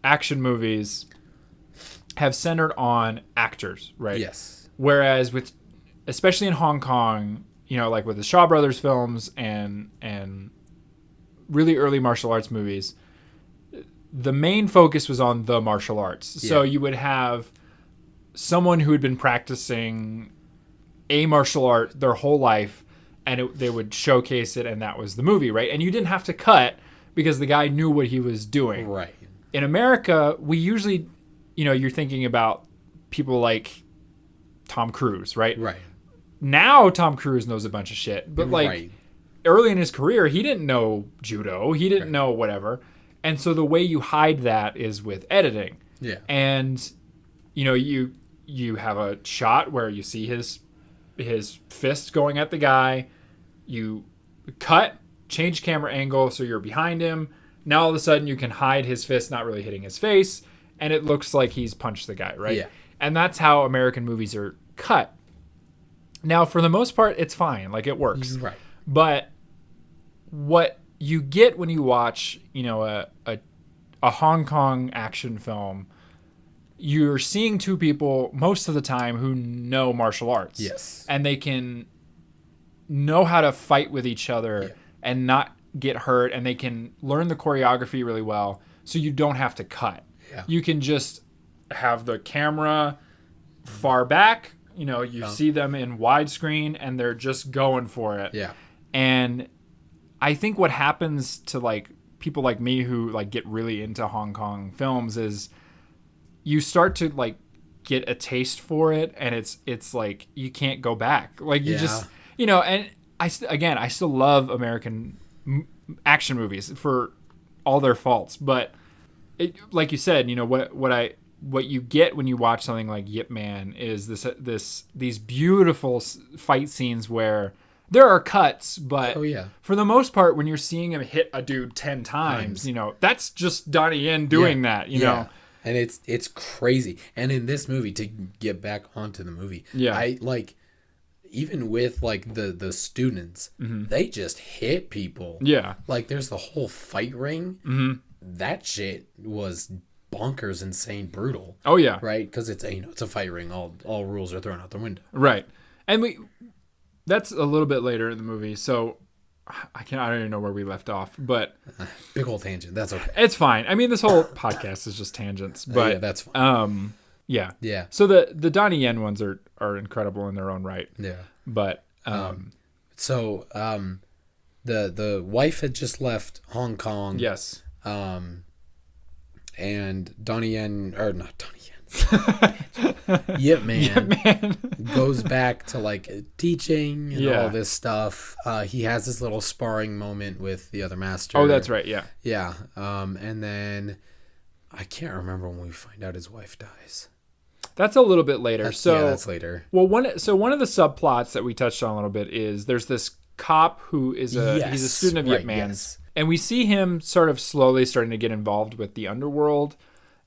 action movies have centered on actors, right? Yes. Whereas especially in Hong Kong, you know, like with the Shaw Brothers films and really early martial arts movies, the main focus was on the martial arts. Yeah. So you would have someone who had been practicing a martial art their whole life, and they would showcase it, and that was the movie, right? And you didn't have to cut because the guy knew what he was doing. Right. In America, we usually, you know, you're thinking about people like Tom Cruise, right? Right. Now Tom Cruise knows a bunch of shit, but like early in his career, he didn't know judo. He didn't know whatever. And so the way you hide that is with editing. Yeah. And, you know, you have a shot where you see his fist going at the guy. You cut, change camera angle so you're behind him. Now all of a sudden you can hide his fist not really hitting his face, and it looks like he's punched the guy, right? Yeah. And that's how American movies are cut. Now, for the most part, it's fine. Like, it works. Right. But what you get when you watch, you know, a Hong Kong action film, you're seeing two people most of the time who know martial arts. Yes. And they can know how to fight with each other and not get hurt, and they can learn the choreography really well, so you don't have to cut. Yeah. You can just have the camera far back, you see them in widescreen, and they're just going for it. Yeah. And I think what happens to like people like me who like get really into Hong Kong films is you start to like get a taste for it, and it's like you can't go back. Like you just and I still love American action movies for all their faults, but like you said, what you get when you watch something like Yip Man is these beautiful fight scenes where there are cuts, but for the most part, when you're seeing him hit a dude 10 times, that's just Donnie Yen doing that, you know. And it's crazy. And in this movie, to get back onto the movie, I like, even with like the students, they just hit people. Yeah. Like there's the whole fight ring. Mm-hmm. That shit was bonkers, insane, brutal. Oh yeah. Right? Because it's a fight ring. All rules are thrown out the window. Right. And that's a little bit later in the movie, so I don't even know where we left off, but big old tangent. That's okay. It's fine. I mean, this whole podcast is just tangents, but that's fine. Yeah. So the Donnie Yen ones are incredible in their own right. Yeah. But the wife had just left Hong Kong. Yes. And Donnie Yen, or not Donnie Yen. Yip Man goes back to like teaching and all this stuff. He has this little sparring moment with the other master. Oh, that's right. Yeah. Yeah. And then I can't remember when we find out his wife dies. That's a little bit later. That's later. Well, one of the subplots that we touched on a little bit is there's this cop who is he's a student of Yip Man's. Yes. And we see him sort of slowly starting to get involved with the underworld.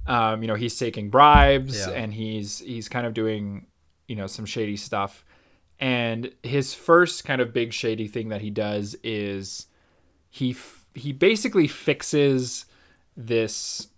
He's taking bribes and he's kind of doing, some shady stuff. And his first kind of big shady thing that he does is he basically fixes this,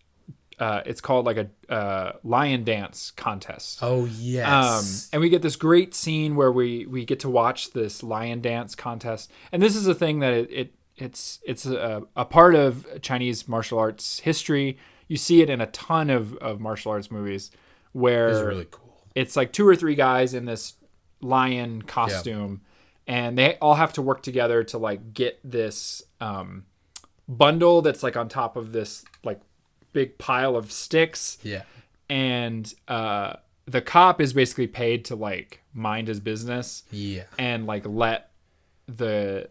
it's called like a lion dance contest. Oh, yes. And we get this great scene where we get to watch this lion dance contest. And this is a thing that it's a part of Chinese martial arts history. You see it in a ton of martial arts movies where it's really cool. It's like 2 or 3 guys in this lion costume, and they all have to work together to like get this bundle that's like on top of this like big pile of sticks. Yeah. And the cop is basically paid to like mind his business. Yeah. And like let the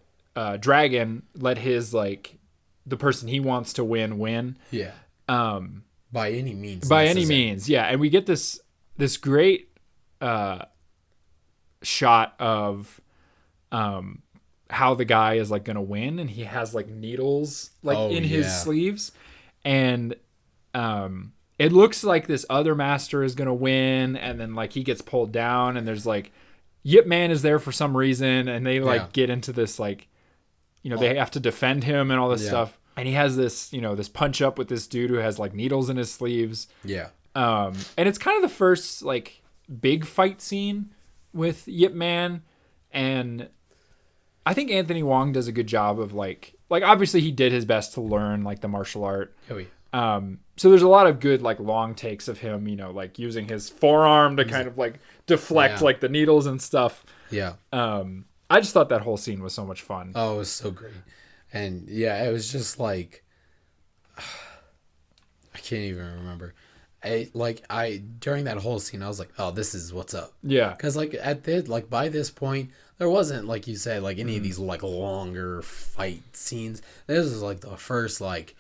dragon let his like the person he wants to win. Yeah. By any means. Yeah. And we get this great shot of how the guy is like gonna win, and he has like needles like in his sleeves, and it looks like this other master is gonna win, and then like he gets pulled down, and there's like Yip Man is there for some reason, and they like get into this like they have to defend him and all this stuff. And he has this, this punch up with this dude who has like needles in his sleeves. Yeah. And it's kind of the first like big fight scene with Yip Man. And I think Anthony Wong does a good job of like obviously he did his best to learn like the martial art. Oh yeah. So there's a lot of good like long takes of him, like using his forearm to kind of like deflect like the needles and stuff. Yeah. I just thought that whole scene was so much fun. Oh, it was so great. And it was just like, I can't even remember. During that whole scene, I was like, oh, this is what's up. Yeah. Because by this point, there wasn't, like you said, like any of these like longer fight scenes. This was like the first like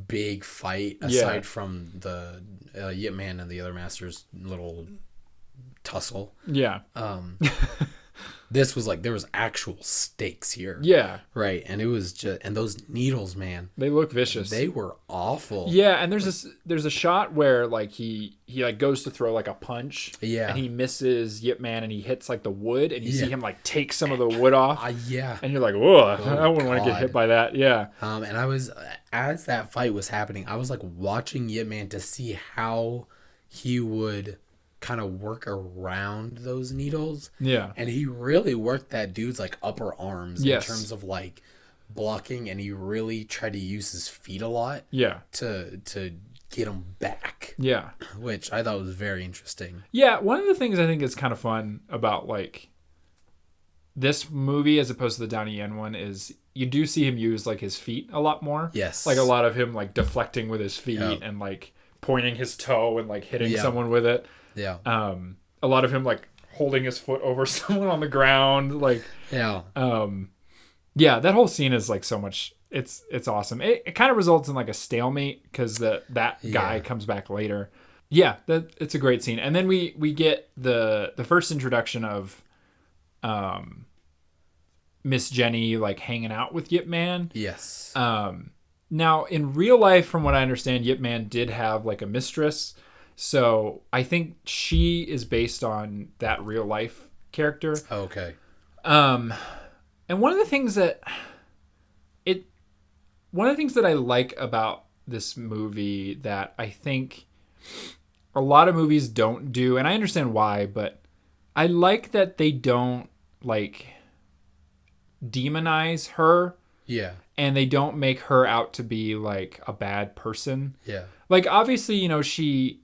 big fight aside from the Yip Man and the other master's little tussle. Yeah. This was like, there was actual stakes here. Yeah. Right. And it was just, and those needles, man. They look vicious. They were awful. Yeah. And there's a shot where like he like goes to throw like a punch. Yeah. And he misses Yip Man and he hits like the wood and you see him like take some of the wood off. Yeah. And you're like, whoa, I wouldn't want to get hit by that. Yeah. And I was, as that fight was happening, I was like watching Yip Man to see how he would kind of work around those needles. Yeah. And he really worked that dude's like upper arms in terms of like blocking, and he really tried to use his feet a lot. Yeah. To get him back. Yeah. Which I thought was very interesting. Yeah, one of the things I think is kind of fun about like this movie as opposed to the Donnie Yen one is you do see him use like his feet a lot more. Yes. Like a lot of him like deflecting with his feet and like pointing his toe and like hitting someone with it. Yeah. A lot of him like holding his foot over someone on the ground. Like yeah. Yeah, that whole scene is like so much. It's awesome. It kind of results in like a stalemate because that guy comes back later. Yeah, it's a great scene. And then we get the first introduction of Miss Jenny like hanging out with Yip Man. Yes. Now in real life, from what I understand, Yip Man did have like a mistress. So I think she is based on that real life character. Okay. And one of the things that I like about this movie that I think a lot of movies don't do, and I understand why, but I like that they don't like demonize her. Yeah. And they don't make her out to be like a bad person. Yeah. Like obviously, you know, she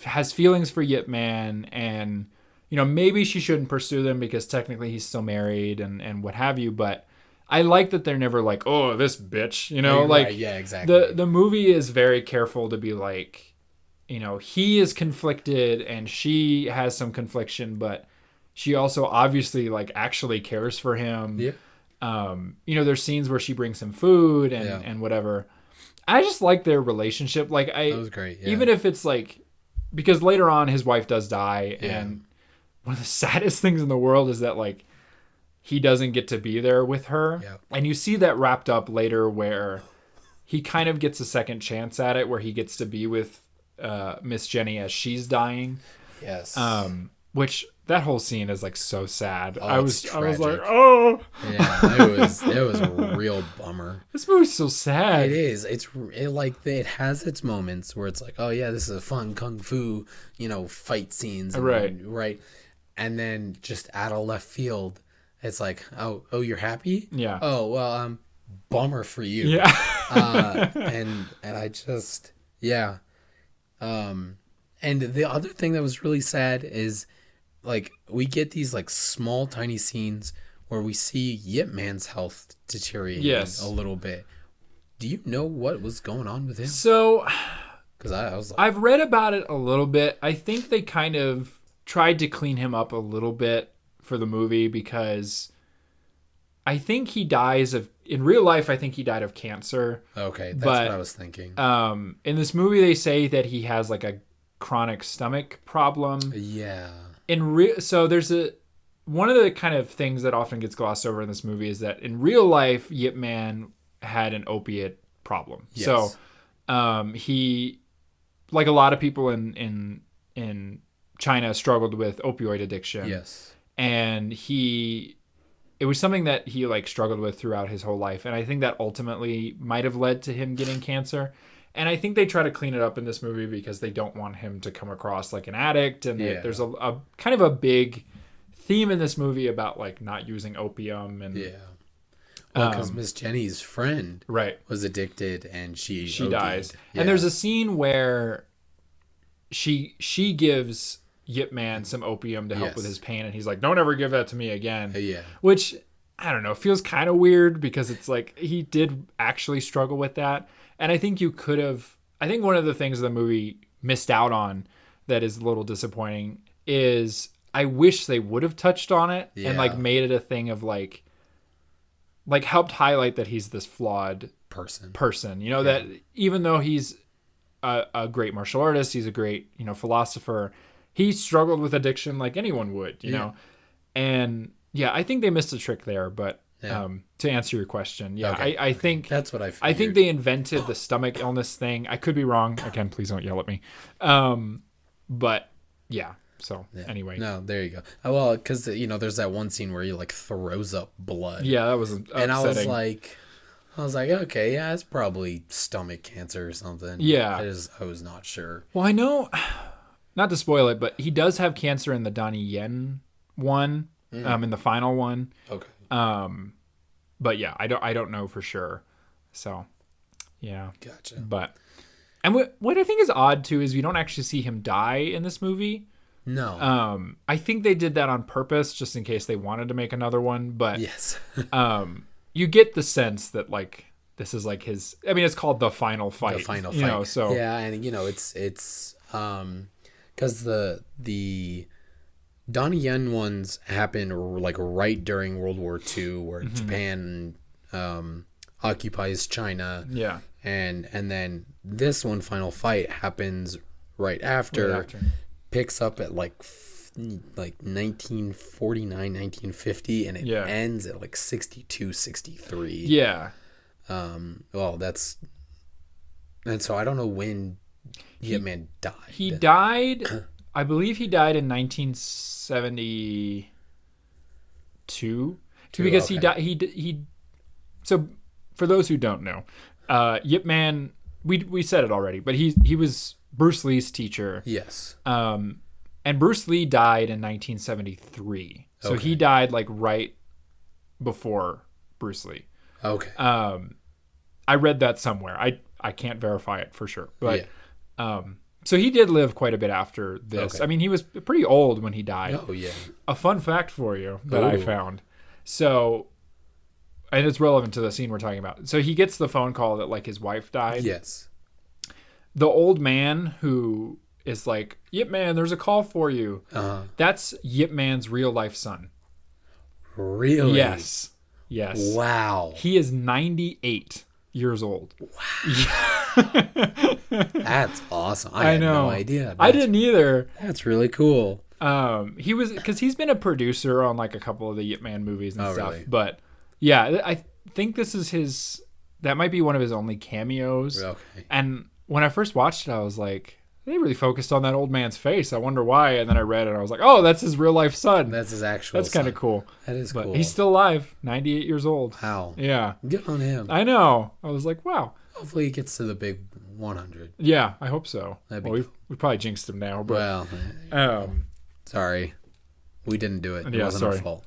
has feelings for Yip Man, and you know, maybe she shouldn't pursue them because technically he's still married and what have you, but I like that they're never like, oh, this bitch, you know, like right. Yeah, exactly. The movie is very careful to be like, you know, he is conflicted and she has some confliction, but she also obviously like actually cares for him. Yeah. You know, there's scenes where she brings him food and whatever. I just like their relationship. Like that was great. Yeah. Even if it's like, because later on his wife does die, and one of the saddest things in the world is that like he doesn't get to be there with her. Yeah. And you see that wrapped up later where he kind of gets a second chance at it, where he gets to be with Miss Jenny as she's dying. Yes. Which that whole scene is like so sad. Oh, I was like, oh. Yeah, it was a real bummer. This movie's so sad. It is. It has its moments where it's like, oh yeah, this is a fun kung fu, you know, fight scenes. And, right. And then just out of left field, it's like, oh, you're happy? Yeah. Oh well, bummer for you. Yeah. And I just and the other thing that was really sad is like we get these like small tiny scenes where we see Yip Man's health deteriorating a little bit. Do you know what was going on with him? So, because I was like, I've read about it a little bit. I think they kind of tried to clean him up a little bit for the movie because I think he dies of, in real life, I think he died of cancer. Okay, that's what I was thinking. In this movie, they say that he has like a chronic stomach problem. Yeah. So there's one of the kind of things that often gets glossed over in this movie is that in real life, Yip Man had an opiate problem. Yes. So he, like a lot of people in China, struggled with opioid addiction. Yes. And it was something that he like struggled with throughout his whole life. And I think that ultimately might have led to him getting cancer. And I think they try to clean it up in this movie because they don't want him to come across like an addict. And there's a kind of a big theme in this movie about like not using opium. And well, because Miss Jenny's friend was addicted and she dies. Yeah. And there's a scene where she gives Yip Man some opium to help with his pain, and he's like, don't ever give that to me again. Which, I don't know, feels kind of weird because it's like he did actually struggle with that. And I think I think one of the things the movie missed out on that is a little disappointing is I wish they would have touched on it and like made it a thing of like helped highlight that he's this flawed person, you know, that even though he's a great martial artist, he's a great, you know, philosopher, he struggled with addiction like anyone would, you know? And I think they missed a trick there, but to answer your question, I think that's what I think they invented the stomach illness thing. I could be wrong. Again, please don't yell at me. But so anyway. No, there you go. Well, because, you know, there's that one scene where he like throws up blood. Yeah, that was upsetting. And I was like, okay, yeah, it's probably stomach cancer or something. Yeah. I was not sure. Well, I know, not to spoil it, but he does have cancer in the Donnie Yen one, in the final one. Okay. But yeah, I don't know for sure. So yeah. Gotcha. But and what I think is odd too is we don't actually see him die in this movie. No. I think they did that on purpose just in case they wanted to make another one, but Yes. You get the sense that like this is like his, I mean, it's called The Final Fight. The Final you Fight. know, so yeah, and it's because the Donnie Yen ones happen like right during World War II, where Japan occupies China. Yeah. And then this one, Final Fight, happens right after. Picks up at like 1949, 1950, and it ends at like 62, 63. Yeah. Well, that's, and so I don't know when Yip Man died. He died, I believe he died in 1972. Because okay. He died. He. So, for those who don't know, Yip Man, we said it already, but he was Bruce Lee's teacher. Yes. And Bruce Lee died in 1973. So he died like right before Bruce Lee. Okay. I read that somewhere. I can't verify it for sure, but so he did live quite a bit after this. Okay. I mean, he was pretty old when he died. Oh yeah. A fun fact for you that I found. So, and it's relevant to the scene we're talking about. So he gets the phone call that like his wife died. Yes. The old man who is like, Yip Man, there's a call for you. That's Yip Man's real life son. Really? Yes. Wow. He is 98 years old. Wow. That's awesome. I had no idea. I didn't either. That's really cool. He was, because he's been a producer on like a couple of the Yip Man movies and stuff. Really? But yeah, I think this is that might be one of his only cameos. Okay. And when I first watched it, I was like, they really focused on that old man's face. I wonder why. And then I read it and I was like, oh, that's his real life son. That's his actual That's kind of cool. That is cool. He's still alive, 98 years old. Wow. Yeah. Good on him. I know. I was like, wow. Hopefully he gets to the big 100. Yeah, I hope so. Cool. We probably jinxed him now. But, well, sorry. We didn't do it. It wasn't our fault.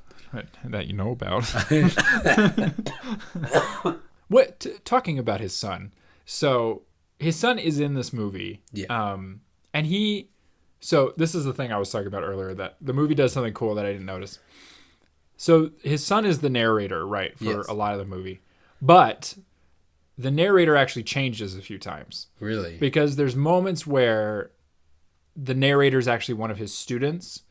That you know about. Talking about his son. So his son is in this movie. Yeah. And so this is the thing I was talking about earlier, that the movie does something cool that I didn't notice. So his son is the narrator, right, for a lot of the movie. But the narrator actually changes a few times. Really? Because there's moments where the narrator is actually one of his students.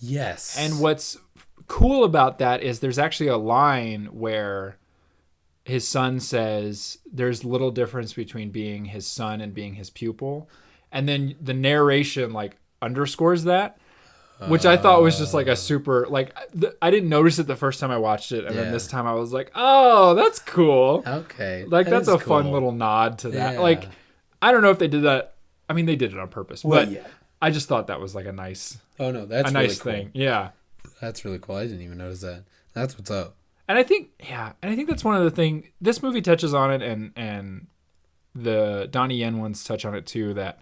Yes. And what's cool about that is there's actually a line where his son says there's little difference between being his son and being his pupil. And then the narration like underscores that, which I thought was just like a super, like I didn't notice it the first time I watched it. And then this time I was like, oh, that's cool. Okay. Like that's a fun little nod to that. Yeah. Like, I don't know if they did that. I mean, they did it on purpose, but I just thought that was like a nice, that's a nice really cool thing. Yeah. That's really cool. I didn't even notice that. That's what's up. And I think that's one of the things this movie touches on it, and the Donnie Yen ones touch on it too. That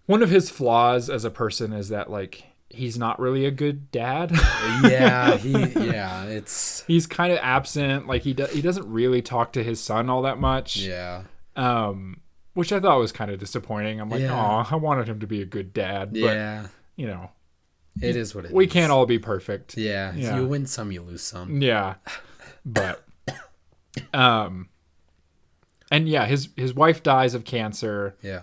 one of his flaws as a person is that like he's not really a good dad. He's kind of absent. Like he doesn't really talk to his son all that much. Yeah. Which I thought was kind of disappointing. I'm like, oh, I wanted him to be a good dad. But, you know. It is what it is. We can't all be perfect. Yeah. You win some, you lose some. Yeah. But, and yeah, his wife dies of cancer. Yeah.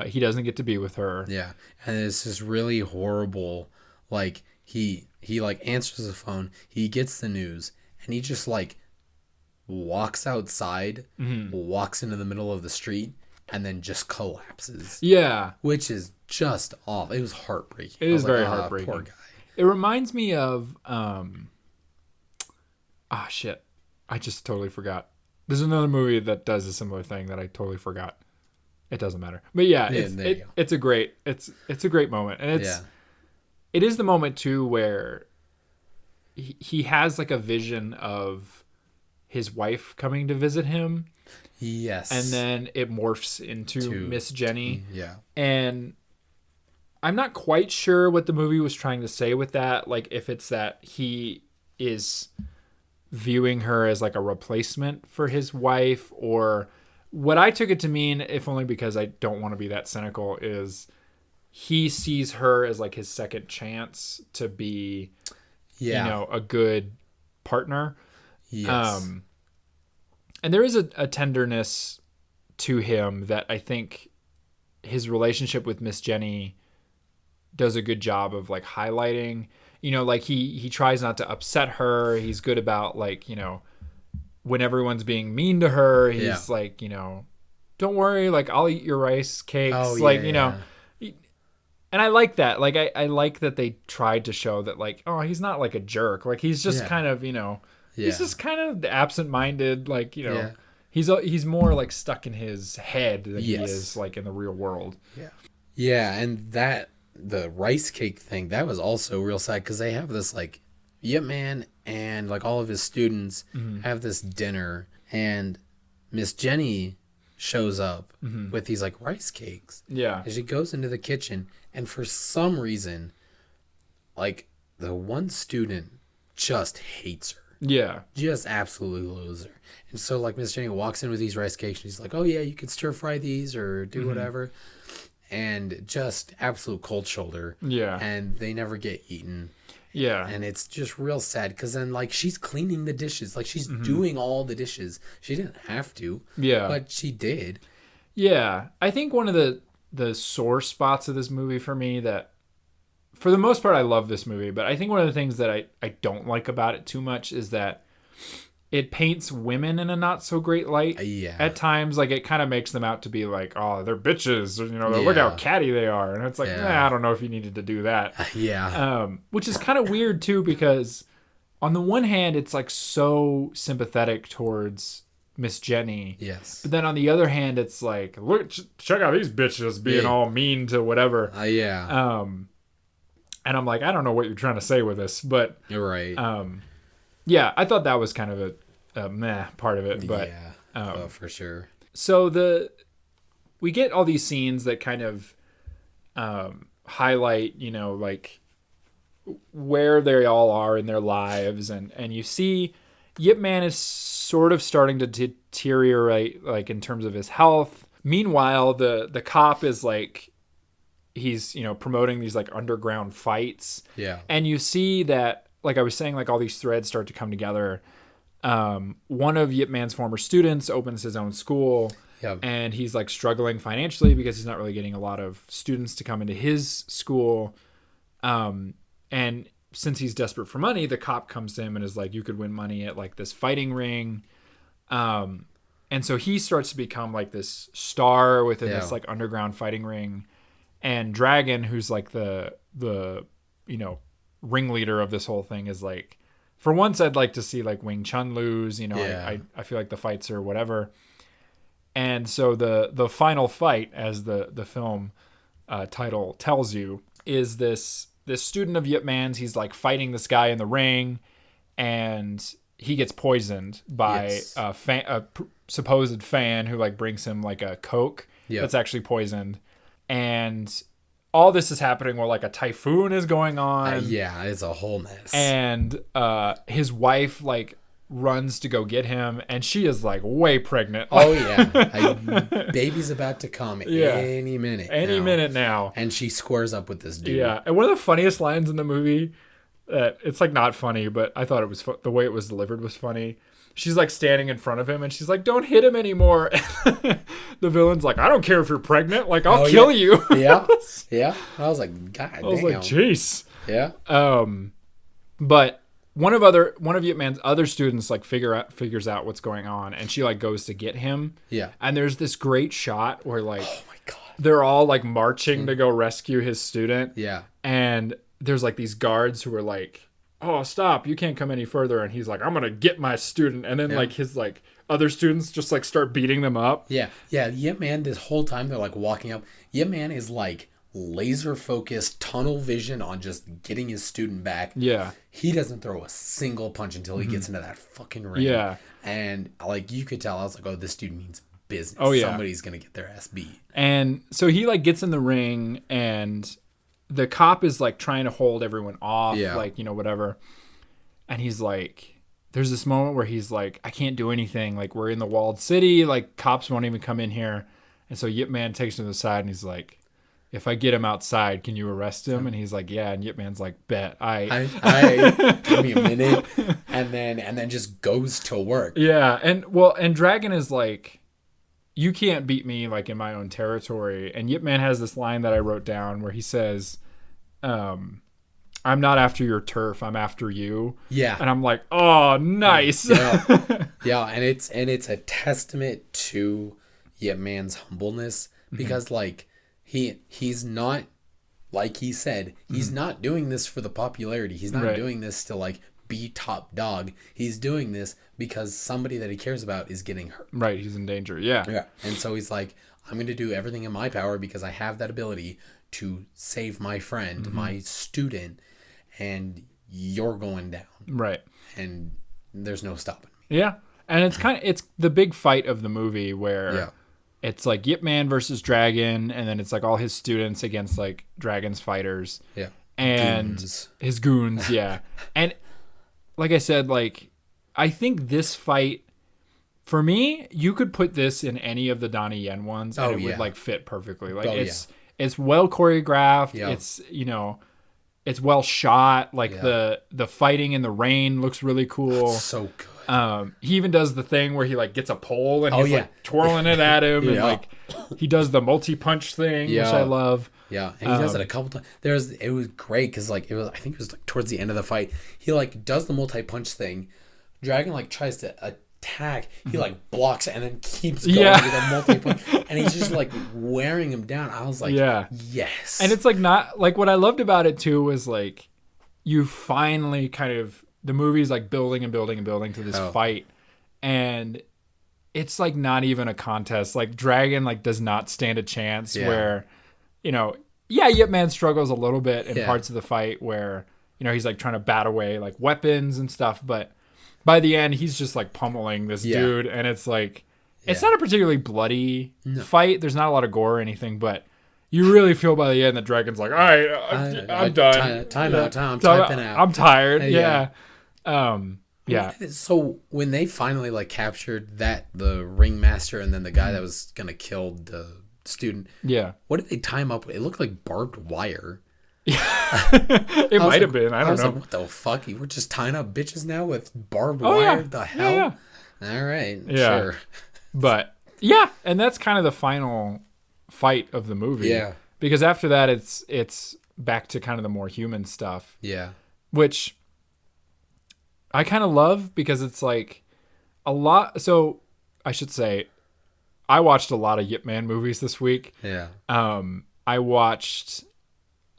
He doesn't get to be with her. Yeah. And it's just really horrible. Like, he like answers the phone, he gets the news, and he just like walks outside, walks into the middle of the street, and then just collapses. Yeah. Which is just awful. It was heartbreaking. It is very heartbreaking. Poor guy. It reminds me of shit. I just totally forgot. There's another movie that does a similar thing that I totally forgot. It doesn't matter. But it's a great moment. And it is the moment too where he has like a vision of his wife coming to visit him. Yes. And then it morphs into Miss Jenny. Yeah. And I'm not quite sure what the movie was trying to say with that. Like if it's that he is viewing her as like a replacement for his wife, or what I took it to mean, if only because I don't want to be that cynical, is he sees her as like his second chance to be, a good partner. Yes. And there is a tenderness to him that I think his relationship with Miss Jenny does a good job of like highlighting. Like he tries not to upset her. He's good about like, when everyone's being mean to her, he's like, don't worry, like I'll eat your rice cakes. And I like that. Like I like that they tried to show that like, oh, he's not like a jerk. Like he's just kind of, he's just kind of absent-minded. Like, he's more like stuck in his head than he is like in the real world. Yeah. Yeah. And the rice cake thing, that was also real sad because they have this like Yip Man and like all of his students have this dinner, and Miss Jenny shows up with these like rice cakes. Yeah. And she goes into the kitchen, and for some reason, like the one student just hates her. Yeah. Just absolutely loathes her. And so like Miss Jenny walks in with these rice cakes, and she's like, oh yeah, you can stir fry these or do whatever. And just absolute cold shoulder. Yeah. And they never get eaten. Yeah. And it's just real sad because then like she's cleaning the dishes. Like she's doing all the dishes. She didn't have to. Yeah. But she did. Yeah. I think one of the sore spots of this movie for me, that for the most part I love this movie, but I think one of the things that I don't like about it too much is that it paints women in a not so great light. At times, like it kind of makes them out to be like, oh, they're bitches, or look how catty they are, and it's like, I don't know if you needed to do that. Which is kind of weird too, because on the one hand, it's like so sympathetic towards Miss Jenny. Yes. But then on the other hand, it's like, look, check out these bitches being all mean to whatever. And I'm like, I don't know what you're trying to say with this, but you're right. Yeah, I thought that was kind of a meh part of it, but for sure. So we get all these scenes that kind of highlight, like where they all are in their lives, and you see Yip Man is sort of starting to deteriorate, like in terms of his health. Meanwhile, the cop is like, he's promoting these like underground fights. Yeah, and you see that. Like I was saying, like all these threads start to come together. One of Yip Man's former students opens his own school, and he's like struggling financially because he's not really getting a lot of students to come into his school. And since he's desperate for money, the cop comes to him and is like, you could win money at like this fighting ring. And so he starts to become like this star within this like underground fighting ring. And Dragon, who's like the ringleader of this whole thing, is like, for once I'd like to see like Wing Chun lose, I feel like the fights are whatever. And so the final fight, as the film title tells you, is this student of Yip Man's. He's like fighting this guy in the ring, and he gets poisoned by a supposed fan who like brings him like a Coke that's actually poisoned. And all this is happening while like a typhoon is going on. It's a whole mess. And his wife like runs to go get him, and she is like way pregnant. Oh yeah, baby's about to come any minute now. And she squares up with this dude. Yeah, and one of the funniest lines in the movie, it's like not funny, but I thought it was the way it was delivered was funny. She's like standing in front of him, and she's like, "Don't hit him anymore." The villain's like, "I don't care if you're pregnant. Like, I'll kill you." Yeah. I was like, God damn. I was like, "Jeez." Yeah. But one of Yip Man's other students like figures out what's going on, and she like goes to get him. Yeah. And there's this great shot where like, oh my God, they're all like marching to go rescue his student. Yeah. And there's like these guards who are like, "Oh, stop, you can't come any further." And he's like, "I'm gonna get my student." And then like his like other students just like start beating them up. Yip Man, this whole time they're like walking up, Yip Man is like laser focused, tunnel vision on just getting his student back. He doesn't throw a single punch until he gets into that fucking ring. And like you could tell, I was like, oh, this dude means business. Somebody's gonna get their ass beat. And so he like gets in the ring, and the cop is like trying to hold everyone off, like, whatever. And he's like, there's this moment where he's like, I can't do anything. Like, we're in the walled city. Like, cops won't even come in here. And so Yip Man takes him to the side and he's like, if I get him outside, can you arrest him? And he's like, yeah. And Yip Man's like, bet. I give me a minute. And then just goes to work. Yeah. And Dragon is like, you can't beat me like in my own territory. And Yip Man has this line that I wrote down where he says, I'm not after your turf, I'm after you. Yeah. And I'm like, oh, nice. Yeah. Yeah, and it's a testament to Yip Man's humbleness because like he's not, like he said, he's not doing this for the popularity. He's not doing this to like be top dog. He's doing this because somebody that he cares about is getting hurt. Right, he's in danger. Yeah. Yeah. And so he's like, I'm going to do everything in my power because I have that ability to save my friend, my student, and you're going down. Right. And there's no stopping me. Yeah. And it's the big fight of the movie where it's like Yip Man versus Dragon, and then it's like all his students against like Dragon's fighters. Yeah. And his goons, yeah. And like I said, like I think this fight, for me, you could put this in any of the Donnie Yen ones and it would like fit perfectly. Like it's well choreographed. Yeah. It's, you know, it's well shot. Like the fighting in the rain looks really cool. That's so good. He even does the thing where he like gets a pole and he's like twirling it at him and like he does the multi-punch thing, which I love. Yeah, and he does it a couple times. It was great because like I think it was like towards the end of the fight, he like does the multi-punch thing. Dragon like tries to attack, he like blocks and then keeps going with a multi-punch, and he's just like wearing him down. I was like, yes. And it's like not like what I loved about it too was like you finally kind of, the movie's like building and building and building to this fight, and it's like not even a contest. Like Dragon like does not stand a chance. Where, you know, Yip Man struggles a little bit in parts of the fight where, you know, he's like trying to bat away like weapons and stuff, but by the end he's just like pummeling this dude, and it's like it's not a particularly bloody fight. There's not a lot of gore or anything, but you really feel by the end that Dragon's like, all right, I'm done. Time out. I'm typing out. I'm tired. Yeah. So when they finally like captured the ringmaster and then the guy that was gonna kill the student, what did they tie him up with? It looked like barbed wire. It might have been. I don't know. Like, what the fuck? We're just tying up bitches now with barbed wire? The hell? All right, sure. But and that's kind of the final fight of the movie. Yeah. Because after that, it's back to kind of the more human stuff. Yeah. Which I kind of love because it's like a lot. So I should say, I watched a lot of Yip Man movies this week. Yeah. I watched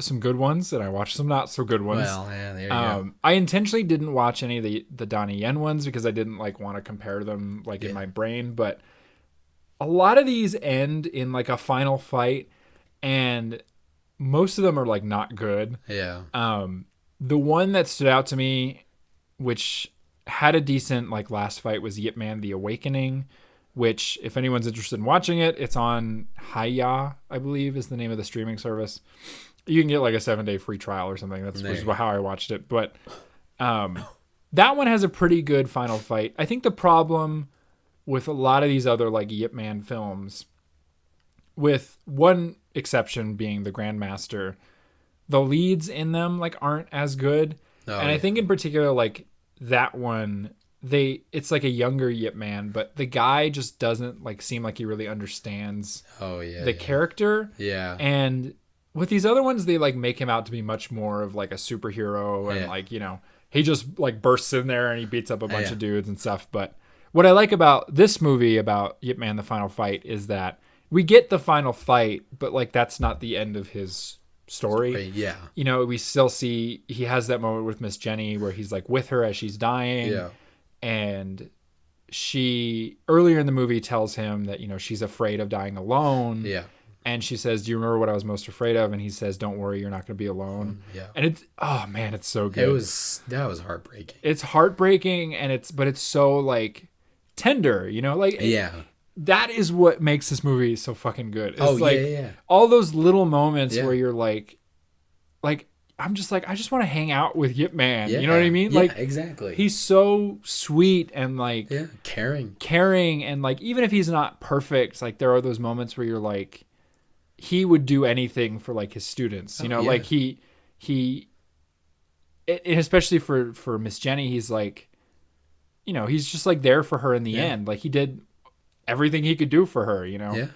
some good ones and I watched some not so good ones. Well, yeah, there you go. I intentionally didn't watch any of the Donnie Yen ones because I didn't like want to compare them like in my brain, but a lot of these end in like a final fight and most of them are like not good. Yeah. The one that stood out to me, which had a decent like last fight, was Yip Man The Awakening, which if anyone's interested in watching it, it's on Hiya, I believe is the name of the streaming service. You can get like a 7-day free trial or something. That's which is how I watched it. But that one has a pretty good final fight. I think the problem with a lot of these other like Yip Man films, with one exception being the Grandmaster, the leads in them like aren't as good. I think in particular like that one, it's like a younger Yip Man, but the guy just doesn't like seem like he really understands the character. Yeah. And with these other ones, they like make him out to be much more of like a superhero and like, you know, he just like bursts in there and he beats up a bunch of dudes and stuff. But what I like about this movie about Yip Man The Final Fight is that we get the final fight, but like that's not the end of his story. Yeah. You know, we still see he has that moment with Miss Jenny where he's like with her as she's dying. Yeah. And she earlier in the movie tells him that, you know, she's afraid of dying alone. Yeah. And she says, do you remember what I was most afraid of? And he says, don't worry, you're not going to be alone. Yeah. And it's, oh man, it's so good. That was heartbreaking. It's heartbreaking but it's so like tender, you know, like, that is what makes this movie so fucking good. It's all those little moments where you're like, I'm just like, I just want to hang out with Yip Man. Yeah. You know what I mean? Yeah, Like, exactly. he's so sweet and like caring, and like, even if he's not perfect, like there are those moments where you're like, he would do anything for like his students, you know, like he, especially for Miss Jenny, he's like, you know, he's just like there for her in the end. Like he did everything he could do for her, you know? Yeah,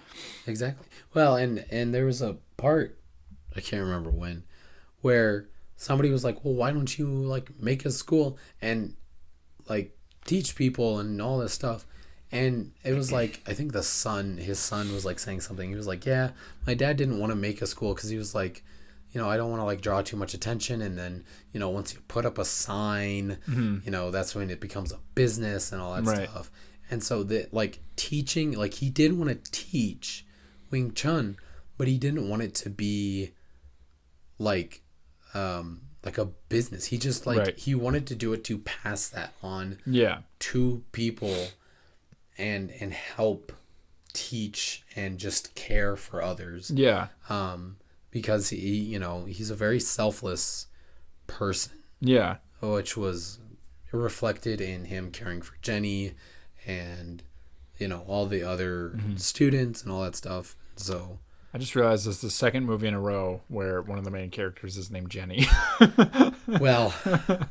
exactly. Well, and there was a part, I can't remember when, where somebody was like, well, why don't you like make a school and like teach people and all this stuff? And it was like, I think his son was like saying something. He was like, yeah, my dad didn't want to make a school because he was like, you know, I don't want to like draw too much attention. And then, you know, once you put up a sign, you know, that's when it becomes a business and all that stuff. And so that like teaching, like he did want to teach Wing Chun, but he didn't want it to be like a business. He just like, he wanted to do it to pass that on to people and help teach and just care for others. Yeah. Because he, you know, he's a very selfless person. Yeah. Which was reflected in him caring for Jenny and, you know, all the other students and all that stuff. So I just realized this is the second movie in a row where one of the main characters is named Jenny. Well,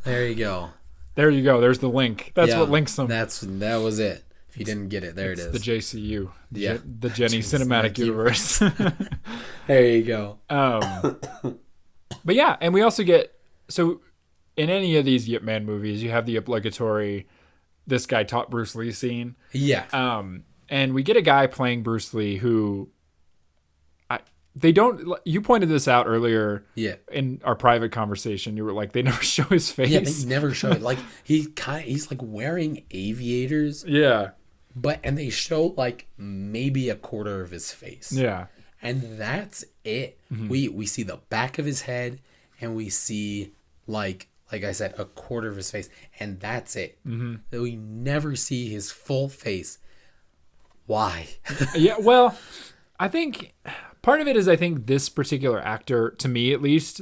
there you go. There you go. There's the link. That's what links them. That was it. If you didn't get it, there it is. The JCU. The Jenny Cinematic Universe. There you go. But yeah, and we also get, so in any of these Yip Man movies, you have the obligatory, this guy taught Bruce Lee scene. Yeah. And we get a guy playing Bruce Lee who, they don't, you pointed this out earlier in our private conversation. You were like, they never show his face. Yeah, they never show it. Like, he's like wearing aviators. Yeah. And they show like maybe a quarter of his face. Yeah. And that's it. Mm-hmm. We see the back of his head and we see like I said, a quarter of his face. And that's it. Mm-hmm. We never see his full face. Why? Yeah, well, I think part of it is I think this particular actor, to me at least,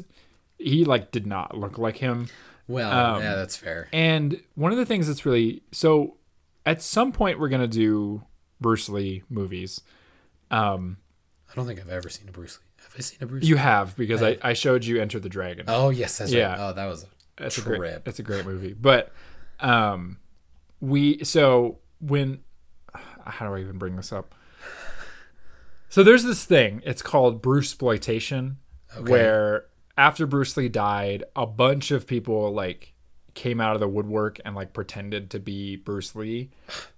he like did not look like him. Well, yeah, that's fair. And one of the things that's really, so at some point we're going to do Bruce Lee movies. I don't think I've ever seen a Bruce Lee. Have I seen a Bruce Lee? You have, because I showed you Enter the Dragon. Oh, yes, that's right. Oh, that was a trip. That's a great movie. But how do I even bring this up? So there's this thing. It's called Bruceploitation, where after Bruce Lee died, a bunch of people like came out of the woodwork and like pretended to be Bruce Lee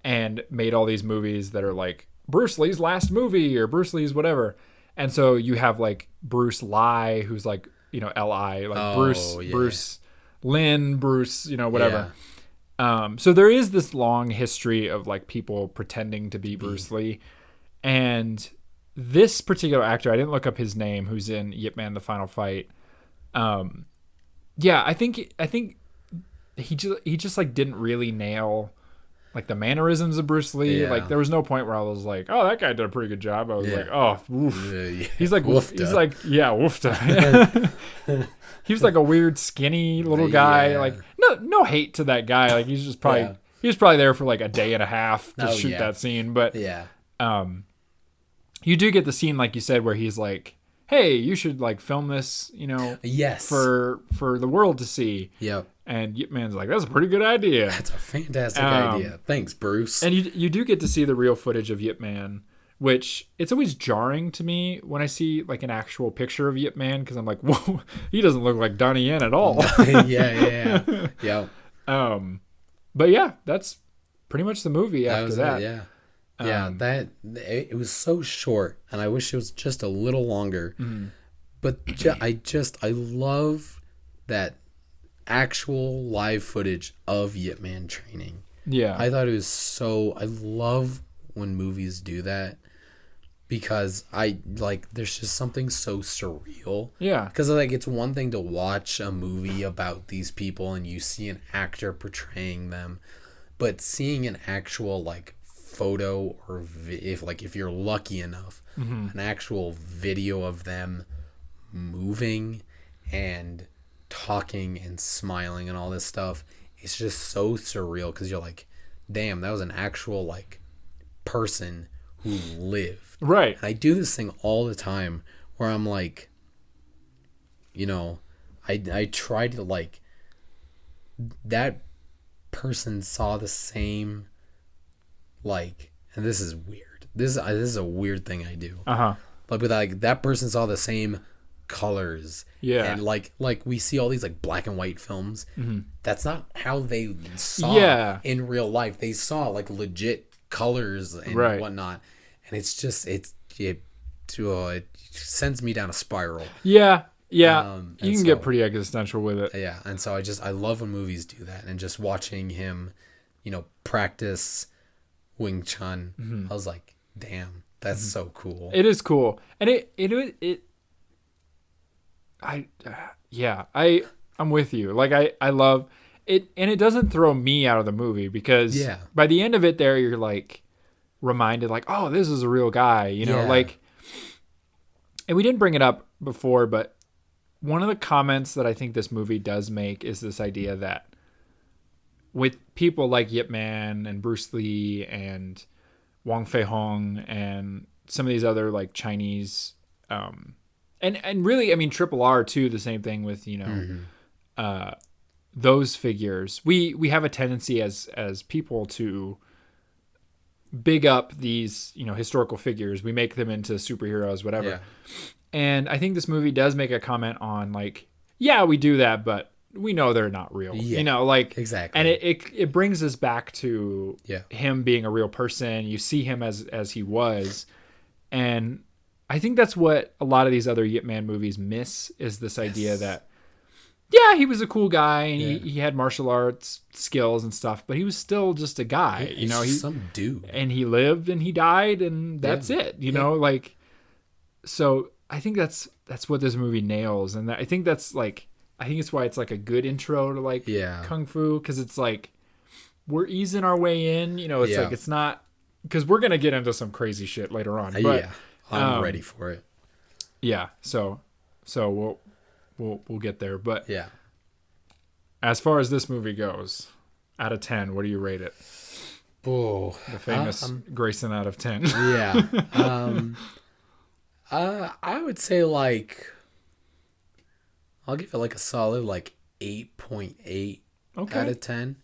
and made all these movies that are like Bruce Lee's last movie or Bruce Lee's whatever. And so you have like Bruce Lee, who's like, you know, L.I., like Bruce Lin, Bruce, you know, whatever. Yeah. So there is this long history of like people pretending to be Bruce Lee. And this particular actor, I didn't look up his name, who's in Yip Man: The Final Fight. I think he just like didn't really nail like the mannerisms of Bruce Lee. Yeah. Like there was no point where I was like, oh, that guy did a pretty good job. I was like, oh, oof. He's like, woofta. He was like a weird skinny little guy. Yeah. Like no hate to that guy. Like he's just probably he was probably there for like a day and a half to shoot that scene. But you do get the scene, like you said, where he's like, hey, you should like film this, you know, for the world to see. Yep. And Yip Man's like, that's a pretty good idea. That's a fantastic idea. Thanks, Bruce. And you do get to see the real footage of Yip Man, which it's always jarring to me when I see like an actual picture of Yip Man, because I'm like, whoa, he doesn't look like Donnie Yen at all. Yeah. But yeah, that's pretty much the movie after that. It was so short, and I wish it was just a little longer. Mm-hmm. But I love that actual live footage of Yip Man training. Yeah, I thought it was I love when movies do that, because there's just something so surreal. Yeah, because like it's one thing to watch a movie about these people and you see an actor portraying them, but seeing an actual like photo or if you're lucky enough, an actual video of them moving and talking and smiling and all this stuff. It's just so surreal because you're like, damn, that was an actual like person who lived. Right. And I do this thing all the time where I'm like, you know, I try to like, that person saw the same, like, and this is weird. This is a weird thing I do. But with like that person saw the same colors. Yeah. And like we see all these like black and white films. That's not how they saw in real life. They saw like legit colors and whatnot. And it's just it sends me down a spiral. Yeah. Yeah. You can get pretty existential with it. Yeah. And so I love when movies do that, and just watching him, you know, practice Wing Chun. I was like, damn, that's so cool. It is cool. And I'm with you. Like I love it, and it doesn't throw me out of the movie because by the end of it there you're like reminded like, oh, this is a real guy, you know, like, and we didn't bring it up before, but one of the comments that I think this movie does make is this idea that with people like Yip Man and Bruce Lee and Wong Fei Hong and some of these other like Chinese, and really, I mean, Triple R too, the same thing with, you know, those figures. We have a tendency as people to big up these, you know, historical figures. We make them into superheroes, whatever. Yeah. And I think this movie does make a comment on like, yeah, we do that, but we know they're not real. Yeah, you know, like exactly. And it brings us back to him being a real person. You see him as he was, and I think that's what a lot of these other Yip Man movies miss, is this idea that, yeah, he was a cool guy and he had martial arts skills and stuff, but he was still just a guy, you know, he's some dude, and he lived and he died and that's it, you know, like, so I think that's what this movie nails. And I think that's like, I think it's why it's like a good intro to like Kung Fu. 'Cause it's like, we're easing our way in, you know, it's like, it's not, 'cause we're going to get into some crazy shit later on, but I'm ready for it. Yeah. So we'll get there. But yeah, as far as this movie goes, out of 10, what do you rate it? Oh, the famous Grayson out of 10. Yeah. I would say like, I'll give it like a solid like 8.8 out of 10.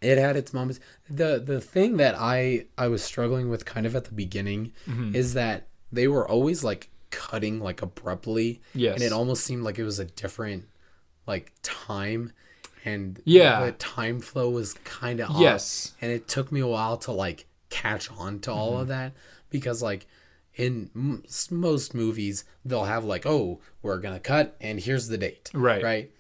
It had its moments. The thing that I was struggling with kind of at the beginning is that they were always like cutting like abruptly. Yes. And it almost seemed like it was a different like time, and the time flow was kind of off. And it took me a while to like catch on to all of that, because like in most movies they'll have like, oh, we're gonna cut and here's the date, right?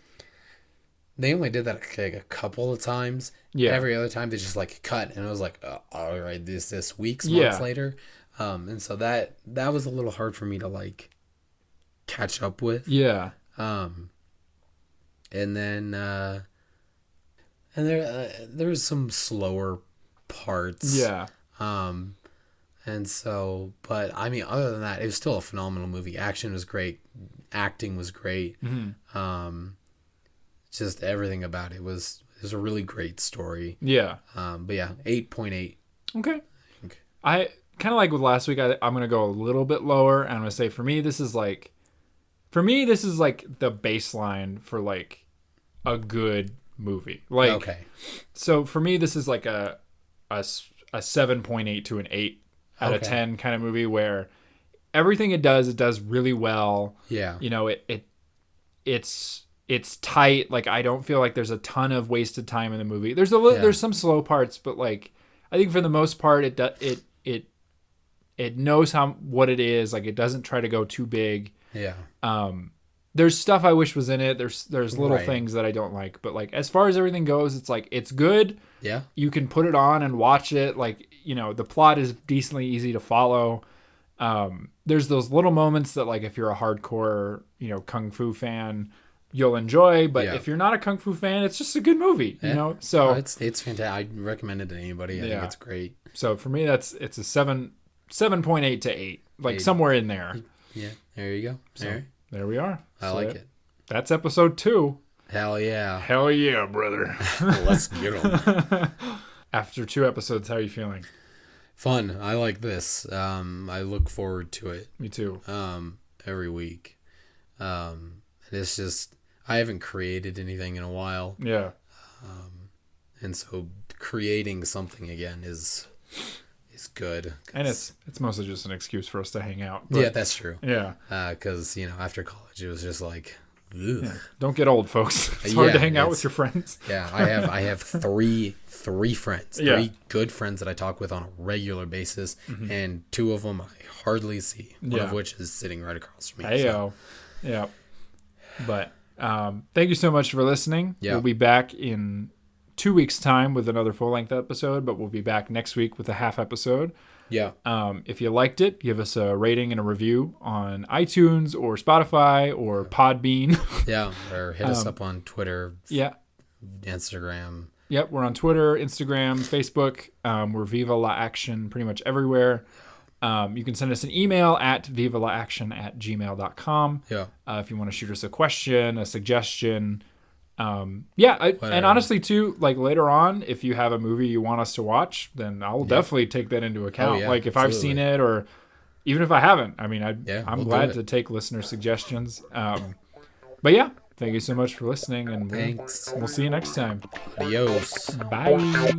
They only did that like a couple of times. Every other time they just like cut, and it was like, all right, this weeks, months later. And so that was a little hard for me to like catch up with. And then and there was some slower parts. And so, but I mean, other than that, it was still a phenomenal movie. Action was great, acting was great. Just everything about it was a really great story. But yeah, 8.8. Okay. I kind of like with last week. I'm gonna go a little bit lower, and I'm gonna say for me this is like the baseline for like a good movie. Like, so for me this is like a 7.8 to an 8 out of 10 kind of movie, where everything it does really well. You know, it's tight. Like, I don't feel like there's a ton of wasted time in the movie. There's some slow parts, but like, I think for the most part it knows what it is. Like, it doesn't try to go too big. There's stuff I wish was in it. There's little things that I don't like, but like, as far as everything goes, it's like, it's good. You can put it on and watch it. Like, you know, the plot is decently easy to follow. There's those little moments that like, if you're a hardcore, you know, Kung Fu fan, you'll enjoy, but if you're not a Kung Fu fan, it's just a good movie, you know? So it's fantastic. I recommend it to anybody. I think it's great. So for me, it's a 7.8 to 8, like 8. Somewhere in there. Yeah. There you go. So, there we are. I like it. that's episode 2. Hell yeah. Hell yeah, brother. Let's get them. After 2 episodes, how are you feeling? Fun. I like this. I look forward to it. Me too. Every week. It's just, I haven't created anything in a while. Yeah. And so creating something again is good. And it's mostly just an excuse for us to hang out. But, yeah, that's true. Yeah. Because, after college, it was just like, ugh. Yeah. Don't get old, folks. It's hard to hang out with your friends. Yeah, I have three friends, three good friends that I talk with on a regular basis, and 2 of them I hardly see. One of which is sitting right across from me. Heyo. Yeah. But thank you so much for listening. Yeah. We'll be back in 2 weeks' time with another full-length episode, but we'll be back next week with a half episode. Yeah. If you liked it, give us a rating and a review on iTunes or Spotify or Podbean. Yeah, or hit us up on Twitter. Yeah. Instagram. Yep, we're on Twitter, Instagram, Facebook. We're Viva La Action pretty much everywhere. You can send us an email at vivalaaction@gmail.com. Yeah. If you want to shoot us a question, a suggestion. And honestly too, like later on, if you have a movie you want us to watch, then I'll definitely take that into account. Like if I've seen it, or even if I haven't, I mean, I'm glad to take listener suggestions. But yeah, thank you so much for listening, and Thanks. We'll see you next time. Adios. Bye.